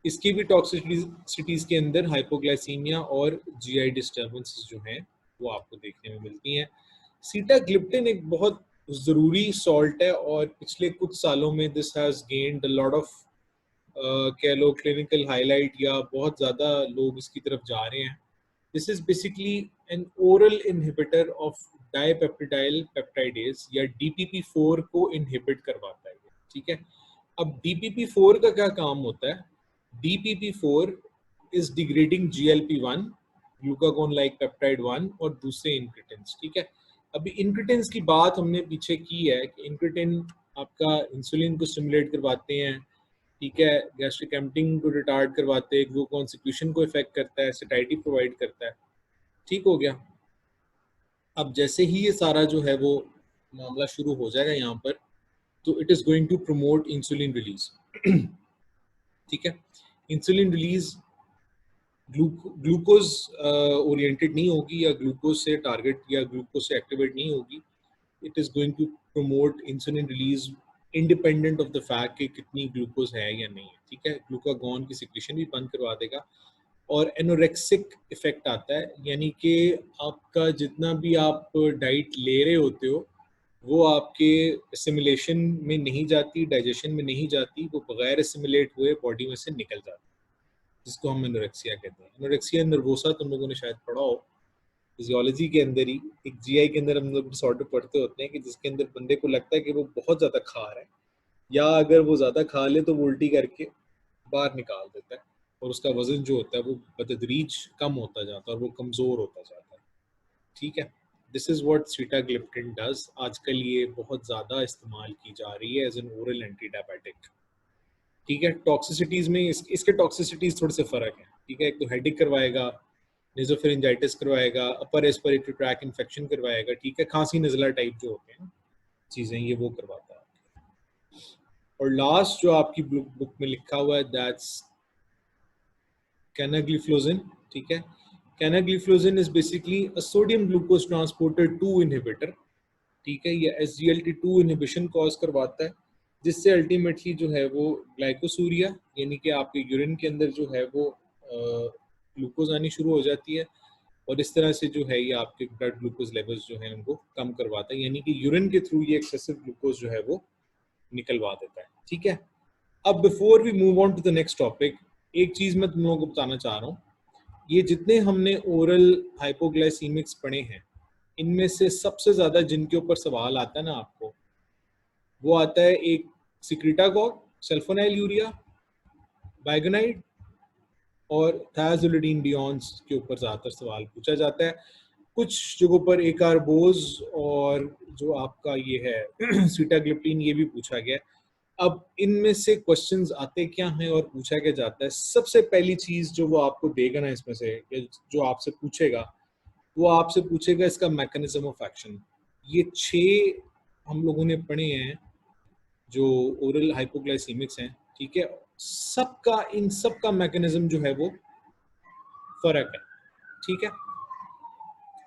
इसकी भी टॉक्सिसिटीज के अंदर हाइपोग्लाइसीमिया और जीआई डिस्टर्बेंसेस जो हैं वो आपको देखने में मिलती हैं। सीटाग्लिप्टिन एक बहुत ज़रूरी सॉल्ट है और पिछले कुछ सालों में this has gained a lot of कह लो क्लिनिकल हाईलाइट, या बहुत ज़्यादा लोग इसकी तरफ जा रहे हैं। This is basically an oral inhibitor of dipeptidyl peptidase या DPP-4 को इनहिबिट करवाता है, ठीक है। अब DPP-4 का क्या काम होता है? DPP-4 is degrading GLP-1, glucagon like peptide 1 और दूसरे इंक्रेटिन्स, ठीक है। अभी इंक्रेटिन्स की बात हमने पीछे की है कि इंक्रेटिन आपका इंसुलिन को स्टिमुलेट करवाते हैं, ठीक है, गैस्ट्रिक एम्प्टिंग को रिटार्ड करवाते हैं, ग्लूकोन सिक्रीशन को इफेक्ट करता है, सैटिस्फैक्शन प्रोवाइड करता है, ठीक हो गया। अब जैसे ही ये सारा जो है वो मामला शुरू हो जाएगा यहाँ पर, तो it is going to promote insulin release, ठीक है। इंसुलिन रिलीज ग्लूकोज ओरिएंटेड नहीं होगी या ग्लूकोज से टारगेट या ग्लूकोज से एक्टिवेट नहीं होगी। It is going to promote insulin release independent of the fact कि कितनी ग्लूकोज है या नहीं है, ठीक है। ग्लूकागॉन की सिक्रीशन भी बंद करवा देगा और एनोरेक्सिक इफेक्ट आता है, यानी कि आपका जितना भी आप डाइट ले रहे होते हो वो आपके एसिमिलेशन में नहीं जाती, डाइजेशन में नहीं जाती, वो बगैर एसिमिलेट हुए बॉडी में से निकल जाती, जिसको हम एनोरेक्सिया कहते हैं। एनोरेक्सिया नर्वोसा तुम लोगों ने शायद पढ़ा हो, फिजियोलॉजी के अंदर ही एक GI के अंदर हम लोग डिसऑर्डर पढ़ते होते हैं कि जिसके अंदर बंदे को लगता है कि वो बहुत ज़्यादा खा रहा है, या अगर वो ज़्यादा खा ले तो वो उल्टी करके बाहर निकाल देता है और उसका वजन जो होता है वो बतदरीज कम होता जाता है और वो कमज़ोर होता जाता है, ठीक है। This is what sitagliptin does. आजकल ये बहुत ज़्यादा इस्तेमाल की जा रही है as an oral anti diabetic, ठीक है। टॉक्सिसिटीज़ में इसके टॉक्सिसिटीज़ थोड़े से फ़र्क है, ठीक है। एक तो हेडेक करवाएगा, नेज़ोफेरिंजाइटिस करवाएगा, अपर रेस्पिरेटरी ट्रैक इन्फेक्शन करवाएगा, ठीक है। खांसी नज़ला टाइप जो होते हैं चीज़ें ये वो करवाता है। और लास्ट जो आपकी बुक में लिखा हुआ है दैट्स कैनाग्लिफ्लोजिन, ठीक है। Canagliflozin is basically a sodium glucose transporter 2 inhibitor, ठीक है। ये SGLT2 इनहिबिशन कॉज करवाता है, जिससे अल्टीमेटली जो है वो ग्लाइकोसूरिया यानी कि आपके यूरिन के अंदर जो है वो ग्लूकोज आनी शुरू हो जाती है और इस तरह से जो है ये आपके ब्लड ग्लूकोज लेवल्स जो हैं उनको कम करवाता है, यानी कि यूरिन के थ्रू ये एक्सेसिव ग्लूकोज जो है वो निकलवा देता है, ठीक है। अब before we move on to the next topic, एक चीज मैं तुम लोगों को बताना चाह रहा हूँ। ये जितने हमने ओरल हाइपोग्लाइसीमिक्स पढ़े हैं इनमें से सबसे ज्यादा जिनके ऊपर सवाल आता है ना आपको, वो आता है एक सिक्रीटागॉग, सल्फोनाइल यूरिया, बाइगोनाइड और थायाजोलिडीन-डिओन्स के ऊपर ज्यादातर सवाल पूछा जाता है। कुछ जगहों पर एकार्बोज और जो आपका ये है सीटाग्लिप्टिन ये भी पूछा गया है। अब इनमें से क्वेश्चंस आते क्या हैं और पूछा क्या जाता है? सबसे पहली चीज जो वो आपको देगा ना इसमें से, जो आपसे पूछेगा, वो आपसे पूछेगा इसका मैकेनिज्म ऑफ एक्शन। ये 6 हम लोगों ने पढ़े हैं जो ओरल हाइपोग्लाइसीमिक्स हैं, ठीक है। सबका इन सब का मैकेनिज्म जो है वो फर्क है, ठीक है।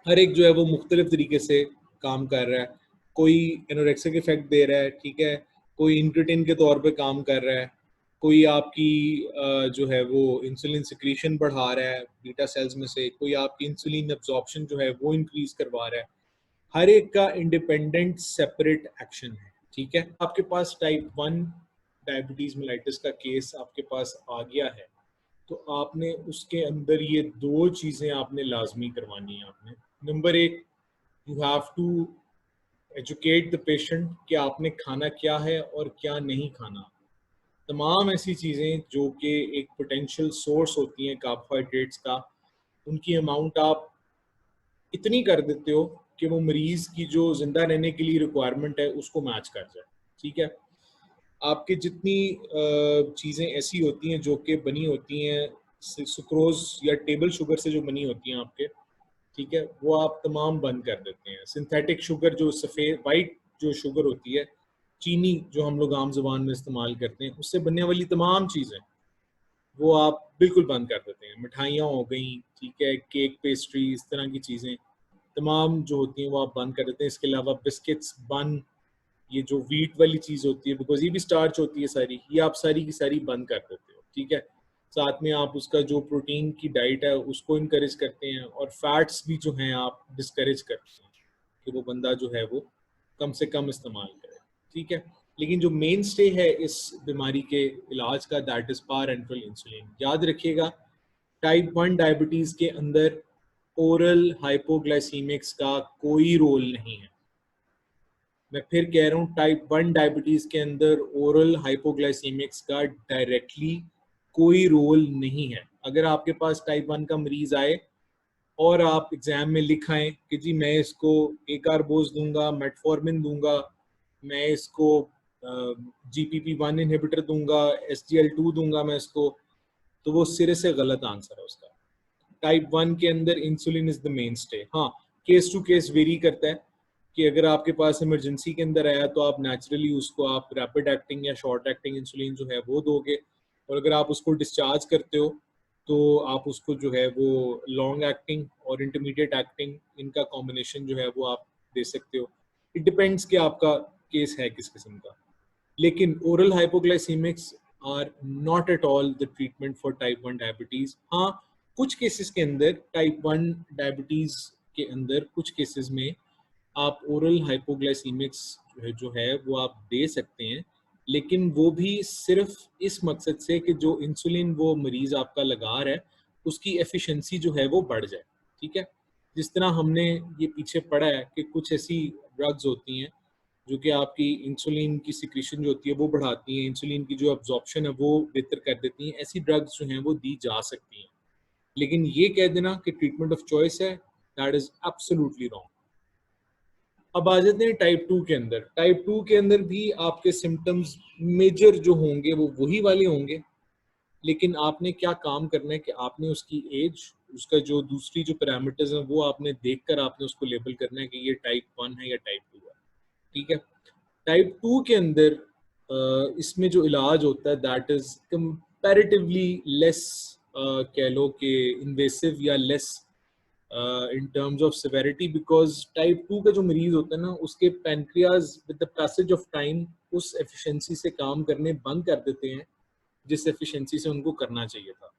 हर एक जो है वो मुख्तलिफ तरीके से काम कर रहा है। कोई एनोरेक्सिक इफेक्ट दे रहा है, ठीक है, कोई इंक्रेटिन के तौर पे काम कर रहा है, कोई आपकी जो है वो इंसुलिन सिक्रीशन बढ़ा रहा है बीटा सेल्स में से, कोई आपकी इंसुलिन एब्जॉर्प्शन जो है वो इंक्रीज करवा रहा है। हर एक का इंडिपेंडेंट सेपरेट एक्शन है, ठीक है। आपके पास टाइप 1 डायबिटीज मेलाइटिस का केस आपके पास आ गया है, तो आपने उसके अंदर ये 2 चीज़ें आपने लाजमी करवानी है। आपने number 1, you have to educate the patient कि आपने खाना क्या है और क्या नहीं खाना। तमाम ऐसी चीज़ें जो कि एक पोटेंशियल सोर्स होती हैं कार्बोहाइड्रेट्स का, उनकी अमाउंट आप इतनी कर देते हो कि वो मरीज़ की जो ज़िंदा रहने के लिए रिक्वायरमेंट है उसको मैच कर जाए, ठीक है। आपके जितनी चीज़ें ऐसी होती हैं जो कि बनी होती हैं सुक्रोज या टेबल शुगर से जो बनी होती हैं आपके, ठीक है, वो आप तमाम बंद कर देते हैं। सिंथेटिक शुगर जो सफ़ेद वाइट जो शुगर होती है, चीनी जो हम लोग आम ज़ुबान में इस्तेमाल करते हैं, उससे बनने वाली तमाम चीज़ें वो आप बिल्कुल बंद कर देते हैं। मिठाइयाँ हो गई, ठीक है, केक, पेस्ट्री, इस तरह की चीज़ें तमाम जो होती हैं वो आप बंद कर देते हैं। इसके अलावा बिस्किट्स, बन, ये जो व्हीट वाली चीज़ होती है, बिकॉज ये भी स्टार्च होती है सारी, ये आप सारी की सारी बंद कर देते हो, ठीक है। साथ में आप उसका जो प्रोटीन की डाइट है उसको इनकरेज करते हैं, और फैट्स भी जो हैं आप डिस्करेज करते हैं कि वो बंदा जो है वो कम से कम इस्तेमाल करे, ठीक है। लेकिन जो मेन स्टे है इस बीमारी के इलाज का, दैट इज पारेंटरल इंसुलिन। याद रखिएगा, टाइप 1 डायबिटीज के अंदर ओरल हाइपोग्लाइसीमिक्स का कोई रोल नहीं है। मैं फिर कह रहा हूँ, टाइप 1 डायबिटीज के अंदर ओरल हाइपोग्लाइसीमिक्स का डायरेक्टली कोई रोल नहीं है। अगर आपके पास टाइप 1 का मरीज आए और आप एग्जाम में लिखाएं कि जी मैं इसको एकार्बोज दूंगा, मेटफॉर्मिन दूंगा, मैं इसको GPP1 इनहिबिटर दूंगा, SGL2 दूंगा मैं इसको, तो वो सिरे से गलत आंसर है उसका। टाइप 1 के अंदर insulin is the main stay. हाँ, केस टू केस वेरी करता है कि अगर आपके पास इमरजेंसी के अंदर आया तो आप नेचुरली उसको आप रैपिड एक्टिंग या शॉर्ट एक्टिंग इंसुलिन जो है वो दोगे, और अगर आप उसको डिस्चार्ज करते हो तो आप उसको जो है वो लॉन्ग एक्टिंग और इंटरमीडिएट एक्टिंग, इनका कॉम्बिनेशन जो है वो आप दे सकते हो। इट डिपेंड्स कि आपका केस है किस किस्म का। लेकिन oral hypoglycemics are not at all the treatment for type 1 diabetes. हाँ, कुछ केसेस के अंदर टाइप 1 डायबिटीज के अंदर कुछ केसेस में आप ओरल हाइपोग्लाइसीमिक्स जो है वो आप दे सकते हैं, लेकिन वो भी सिर्फ इस मकसद से कि जो इंसुलिन वो मरीज आपका लगा रहा है उसकी एफिशिएंसी जो है वो बढ़ जाए, ठीक है। जिस तरह हमने ये पीछे पढ़ा है कि कुछ ऐसी ड्रग्स होती हैं जो कि आपकी इंसुलिन की सिक्रीशन जो होती है वो बढ़ाती हैं, इंसुलिन की जो अब्जॉर्प्शन है वो बेहतर कर देती हैं। ऐसी ड्रग्स जो हैं वो दी जा सकती हैं, लेकिन ये कह देना कि ट्रीटमेंट ऑफ चॉइस है, दैट इज एब्सोल्युटली रॉन्ग। अब आ जाते हैं टाइप 2 के अंदर। टाइप 2 के अंदर भी आपके सिम्टम्स मेजर जो होंगे वो वही वाले होंगे, लेकिन आपने क्या काम करना है कि आपने उसकी एज, उसका जो दूसरी जो पैरामीटर्स हैं वो आपने देखकर आपने उसको लेबल करना है कि ये टाइप 1 है या टाइप 2 है, ठीक है। टाइप 2 के अंदर इसमें जो इलाज होता है दैट इज कंपैरेटिवली लेस, कह लो कि इन्वेसिव या less in terms of severity, because type 2 का जो मरीज होता है ना उसके pancreas with the passage of time उस एफिशिएंसी से काम करने बंद कर देते हैं जिस एफिशिएंसी से उनको करना चाहिए था।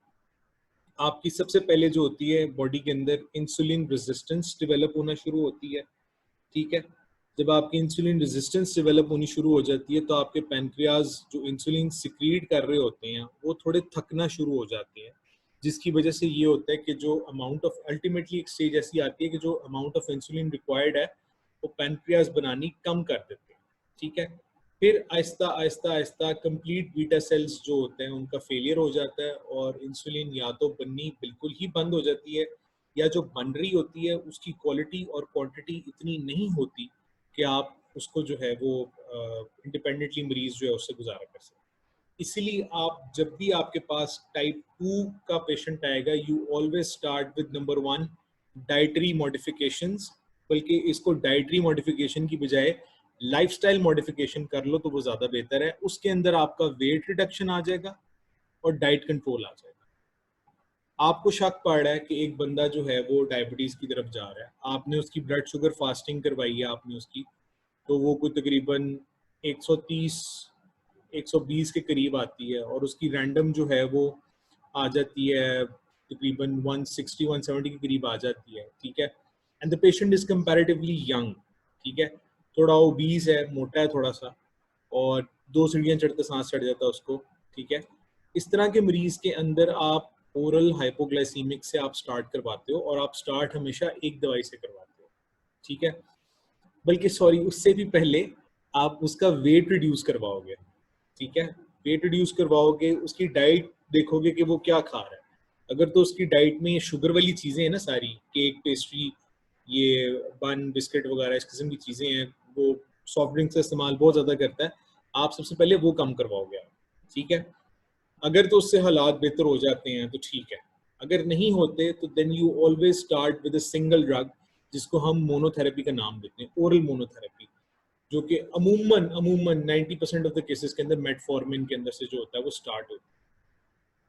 आपकी सबसे पहले जो होती है बॉडी के अंदर इंसुलिन रेजिस्टेंस डेवलप होना शुरू होती है, ठीक है। जब आपकी इंसुलिन रेजिस्टेंस डेवलप होनी शुरू हो जाती है तो आपके पैनक्रियाज जो इंसुलिन सिक्रीट कर रहे होते हैं वो थोड़े थकना शुरू हो जाते हैं, जिसकी वजह से ये होता है कि जो अमाउंट ऑफ, अल्टीमेटली एक स्टेज ऐसी आती है कि जो अमाउंट ऑफ इंसुलिन रिक्वायर्ड है वो पैनक्रियाज बनानी कम कर देते हैं, ठीक है। फिर Aahista Aahista Aahista complete beta cells जो होते हैं उनका फेलियर हो जाता है और इंसुलिन या तो बननी बिल्कुल ही बंद हो जाती है, या जो बन रही होती है उसकी क्वालिटी और क्वांटिटी इतनी नहीं होती कि आप उसको जो है वो इंडिपेंडेंटली मरीज जो है उससे गुजारा कर सकें। इसीलिए आप जब भी आपके पास टाइप 2 का पेशेंट आएगा, you always start with number 1 dietary modifications. बल्कि इसको डाइटरी मॉडिफिकेशन की बजाय लाइफस्टाइल मॉडिफिकेशन कर लो तो वो ज़्यादा बेहतर है। उसके अंदर आपका वेट रिडक्शन आ जाएगा और डाइट कंट्रोल आ जाएगा। आपको शक पड़ रहा है कि एक बंदा जो है वो डायबिटीज़ की तरफ जा रहा है, आपने उसकी ब्लड शुगर फास्टिंग करवाई है आपने उसकी, तो वो कोई तकरीबन 130 120 के करीब आती है और उसकी रैंडम जो है वो आ जाती है तकरीबन 160 170 के करीब आ जाती है, ठीक है। And the patient is comparatively young, ठीक है, थोड़ा ओबीस है, मोटा है थोड़ा सा, और 2 सीढ़ियाँ चढ़ते सांस चढ़ जाता है उसको, ठीक है। इस तरह के मरीज के अंदर आप ओरल हाइपोग्लाइसीमिक से आप स्टार्ट करवाते हो, और आप स्टार्ट हमेशा एक दवाई से करवाते हो, ठीक है। बल्कि सॉरी, उससे भी पहले आप उसका वेट रिड्यूस करवाओगे, ठीक है। वेट रिड्यूस करवाओगे, उसकी डाइट देखोगे कि वो क्या खा रहा है। अगर तो उसकी डाइट में ये शुगर वाली चीज़ें हैं ना सारी, केक, पेस्ट्री, ये बन, बिस्किट वगैरह इस किस्म की चीज़ें हैं, वो सॉफ्ट ड्रिंक्स का इस्तेमाल बहुत ज़्यादा करता है, आप सबसे पहले वो कम करवाओगे आप, ठीक है। अगर तो उससे हालात बेहतर हो जाते हैं तो ठीक है, अगर नहीं होते तो then you always start with a single drug, जिसको हम मोनोथेरेपी का नाम देते हैं, ओरल मोनोथेरेपी, जो कि अमूमन 90% ऑफ द केसेस के अंदर मेटफॉर्मिन के अंदर से जो होता है वो स्टार्ट होता है।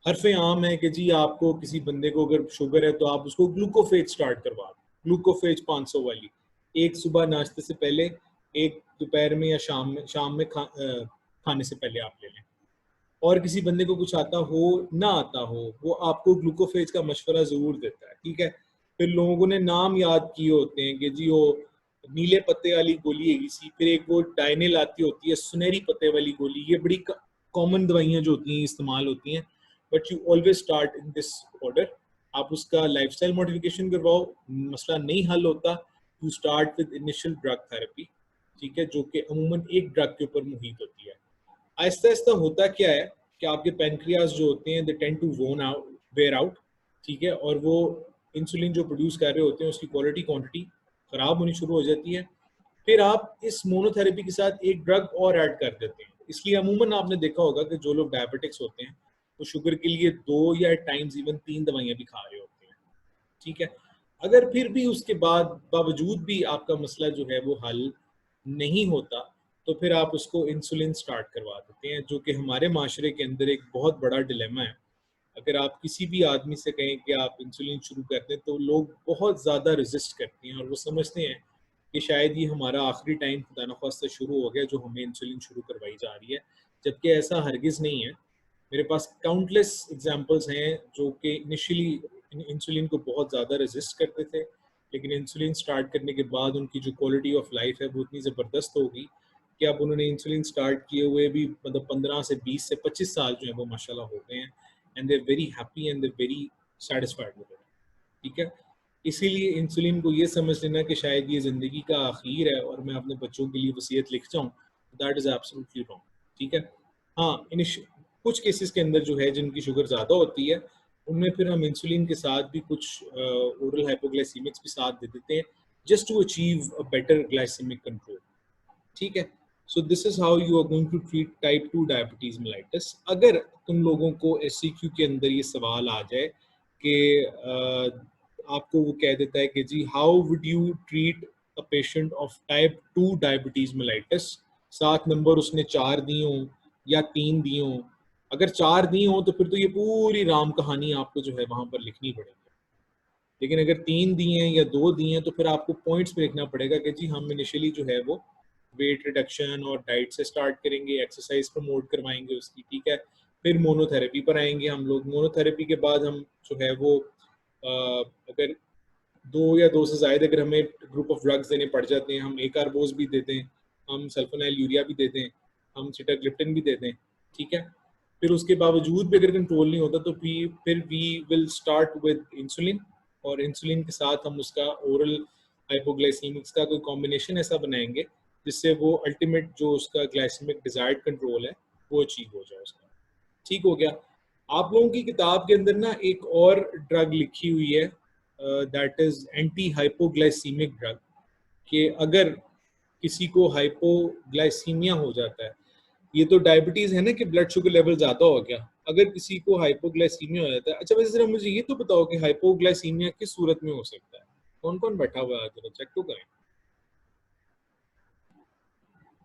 हरफे आम है कि जी आपको किसी बंदे को अगर शुगर है तो आप उसको ग्लूकोफेज स्टार्ट करवा दें, ग्लूकोफेज 500 वाली, एक सुबह नाश्ते से पहले, एक दोपहर में या शाम में खाने से पहले आप ले लें। और किसी बंदे को कुछ आता हो ना आता हो, वो आपको ग्लूकोफेज का मशवरा जरूर देता है, ठीक है। फिर लोगों ने नाम याद किए होते हैं कि जी वो नीले पत्ते वाली गोली है सी, फिर एक वो डायनिल आती होती है सुनहरी पत्ते वाली गोली, ये बड़ी कॉमन दवाइयाँ जो होती हैं इस्तेमाल होती हैं, but you always start in this order. आप उसका लाइफस्टाइल मॉडिफिकेशन करवाओ, मसला नहीं हल होता, you start with initial drug therapy, ठीक है, जो कि अमूमन एक ड्रग के ऊपर मुहित होती है। आहिस्ता आहिस्ता होता क्या है कि आपके पैनक्रियाज जो होते हैं they tend to wear out, ठीक है, और वो इंसुलिन जो प्रोड्यूस कर रहे होते हैं उसकी क्वालिटी क्वांटिटी खराब होनी शुरू हो जाती है। फिर आप इस मोनोथेरेपी के साथ एक ड्रग और ऐड कर देते हैं। इसलिए अमूमन आपने देखा होगा कि जो लोग डायबिटिक्स होते हैं वो शुगर के लिए 2 या टाइम्स इवन 3 दवाइयाँ भी खा रहे होते हैं, ठीक है। अगर फिर भी उसके बावजूद भी आपका मसला जो है वो हल नहीं होता, तो फिर आप उसको इंसुलिन स्टार्ट करवा देते हैं, जो कि हमारे माशरे के अंदर एक बहुत बड़ा डिलेमा है। अगर आप किसी भी आदमी से कहें कि आप इंसुलिन शुरू कर दें तो लोग बहुत ज़्यादा रेजिस्ट करते हैं और वो समझते हैं कि शायद ये हमारा आखिरी टाइम खुदा न ख्वास्ता शुरू हो गया जो हमें इंसुलिन शुरू करवाई जा रही है, जबकि ऐसा हरगिज़ नहीं है। मेरे पास काउंटलेस एग्जांपल्स हैं जो कि इनिशियली इंसुलिन को बहुत ज़्यादा रेजिस्ट करते थे, लेकिन इंसुलिन स्टार्ट करने के बाद उनकी जो क्वालिटी ऑफ लाइफ है वो इतनी ज़बरदस्त हो गई कि अब उन्होंने इंसुलिन स्टार्ट किए हुए भी मतलब 15 से 20 से 25 साल जो है वो माशाल्लाह हो गए हैं, and they are very happy and they are very satisfied with it, ठीक है। इसीलिए इंसुलिन को ये समझ लेना कि शायद ये ज़िंदगी का आखिर है और मैं अपने बच्चों के लिए वसीयत लिख जाऊँ, दैट इज़ एब्सोल्युटली रॉन्ग, ठीक है। हाँ, कुछ केसेस के अंदर जो है जिनकी शुगर ज़्यादा होती है उनमें फिर हम इंसुलिन के साथ भी कुछ ओरल हाइपोग्लाइसीमिक्स भी साथ दे देते हैं, just to achieve a better glycaemic control, ठीक है। So this is how you are going to treat type 2 diabetes mellitus. अगर तुम लोगों को एससीक्यू के अंदर ये सवाल आ जाए कि आपको वो कह देता है कि जी how would you treat a patient of type 2 diabetes mellitus, 7 number उसने 4 दिए हों या 3 दिए हों, अगर 4 दिए हों तो फिर तो ये पूरी राम कहानी आपको जो है वहां पर लिखनी पड़ेगी, लेकिन अगर 3 दिए हैं या 2 दिए हैं तो फिर आपको पॉइंट्स पे लिखना पड़ेगा कि जी हम इनिशियली जो है वो वेट रिडक्शन और डाइट से स्टार्ट करेंगे, एक्सरसाइज प्रमोट करवाएंगे उसकी, ठीक है। फिर मोनोथेरेपी पर आएंगे हम लोग, मोनोथेरेपी के बाद हम जो है वो अगर 2 या 2 से ज़्यादा अगर हमें ग्रुप ऑफ ड्रग्स देने पड़ जाते हैं, हम एकार्बोज भी देते हैं, हम सल्फोनाइल यूरिया भी देते हैं, हम सिटाग्लिप्टिन भी देते हैं, ठीक है। फिर उसके बावजूद भी अगर कंट्रोल नहीं होता तो फिर we will start with insulin, और इंसुलिन के साथ हम उसका ओरल हाइपोग्लाइसीमिक्स का कोई कॉम्बिनेशन ऐसा बनाएंगे जिससे वो अल्टीमेट जो उसका ग्लाइसेमिक डिजायर्ड कंट्रोल है वो अचीव हो जाए उसका, ठीक हो गया। आप लोगों की किताब के अंदर ना एक और ड्रग लिखी हुई है, that is anti hypoglycaemic drug, कि अगर किसी को हाइपोग्लाइसीमिया हो जाता है, ये तो डायबिटीज है ना कि ब्लड शुगर लेवल ज्यादा हो गया, अगर किसी को हाइपोग्लाइसीमिया हो जाता है, अच्छा वैसे जरा मुझे ये तो बताओ कि हाइपोग्लाइसीमिया किस सूरत में हो सकता है, कौन कौन बैठा हुआ है, जरा चेक तो करें।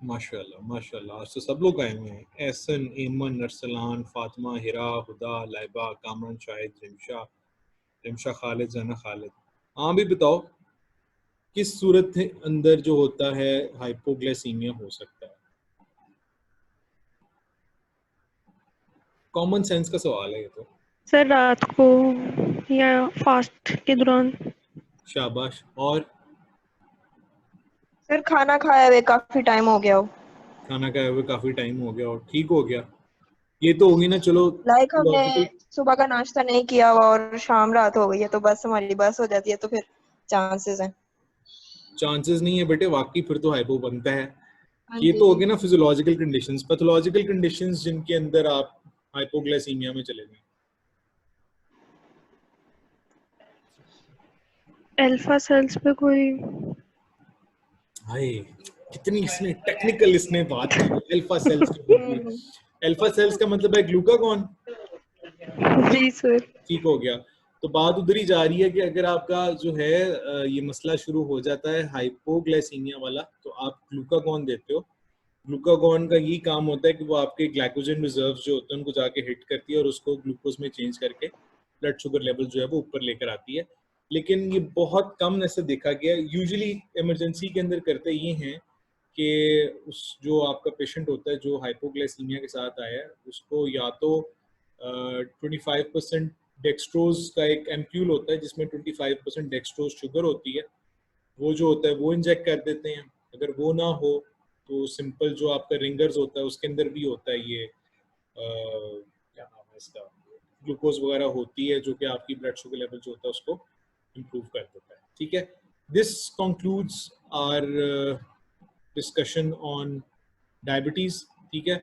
माशाल्लाह माशाल्लाह, आज तो सब लोग आए हुए हैं, एहसन, एमन, अरसलान, फातिमा, हिरा, हुदा, लाइबा, कामरान, शाहिद, रिमशा खालिद, जना खालिद। हाँ भी बताओ किस सूरत के अंदर जो होता है हाइपोग्लाइसीमिया हो सकता है, कॉमन सेंस का सवाल है ये तो। सर रात को या फास्ट के दौरान। शाबाश। और सर खाना खाया हुए काफी टाइम हो गया हो। खाना खाए हुए काफी टाइम हो गया और ठीक हो गया, ये तो होगी ना, चलो लाइक हमने लॉजिकल सुबह का नाश्ता नहीं किया हुआ और शाम रात हो गई है तो बस हमारी बस हो जाती है, तो फिर चांसेस हैं। चांसेस नहीं है बेटे, वाकई फिर तो हाइपो बनता है। हाँ ये जी। तो हो गए ना फिजियोलॉजिकल कंडीशंस, पैथोलॉजिकल कंडीशंस जिनके अंदर आप हाइपोग्लाइसीमिया में चले गए। अल्फा सेल्स पे कोई। हाय कितनी इसने टेक्निकल इसने बात की, अल्फा सेल्स के बारे में। अल्फा सेल्स का मतलब है ग्लूकागॉन, जी सर। ठीक हो गया। तो बात उधर ही जा रही है कि अगर आपका जो है ये मसला शुरू हो जाता है हाइपोग्लाइसीमिया वाला, तो आप ग्लूकागॉन देते हो। ग्लूकागॉन का यही काम होता है कि वो आपके ग्लाइकोजन रिजर्व जो होते हैं उनको जाके हिट करती है और उसको ग्लूकोज में चेंज करके ब्लड शुगर लेवल जो है वो ऊपर लेकर आती है। लेकिन ये बहुत कम ऐसे देखा गया। यूजुअली इमरजेंसी के अंदर करते ये हैं कि उस जो आपका पेशेंट होता है जो हाइपोग्लाइसीमिया के साथ आया है उसको या तो 25% डेक्सट्रोज का एक एम्प्यूल होता है जिसमें 25% डेक्सट्रोज शुगर होती है, वो जो होता है वो इंजेक्ट कर देते हैं। अगर वो ना हो तो सिंपल जो आपका रिंगर्स होता है उसके अंदर भी होता है ये क्या नाम है इसका, ग्लूकोज वगैरह होती है जो कि आपकी ब्लड शुगर लेवल जो होता है उसको इम्प्रूव कर देता है। ठीक है, this concludes our discussion on diabetes. ठीक है।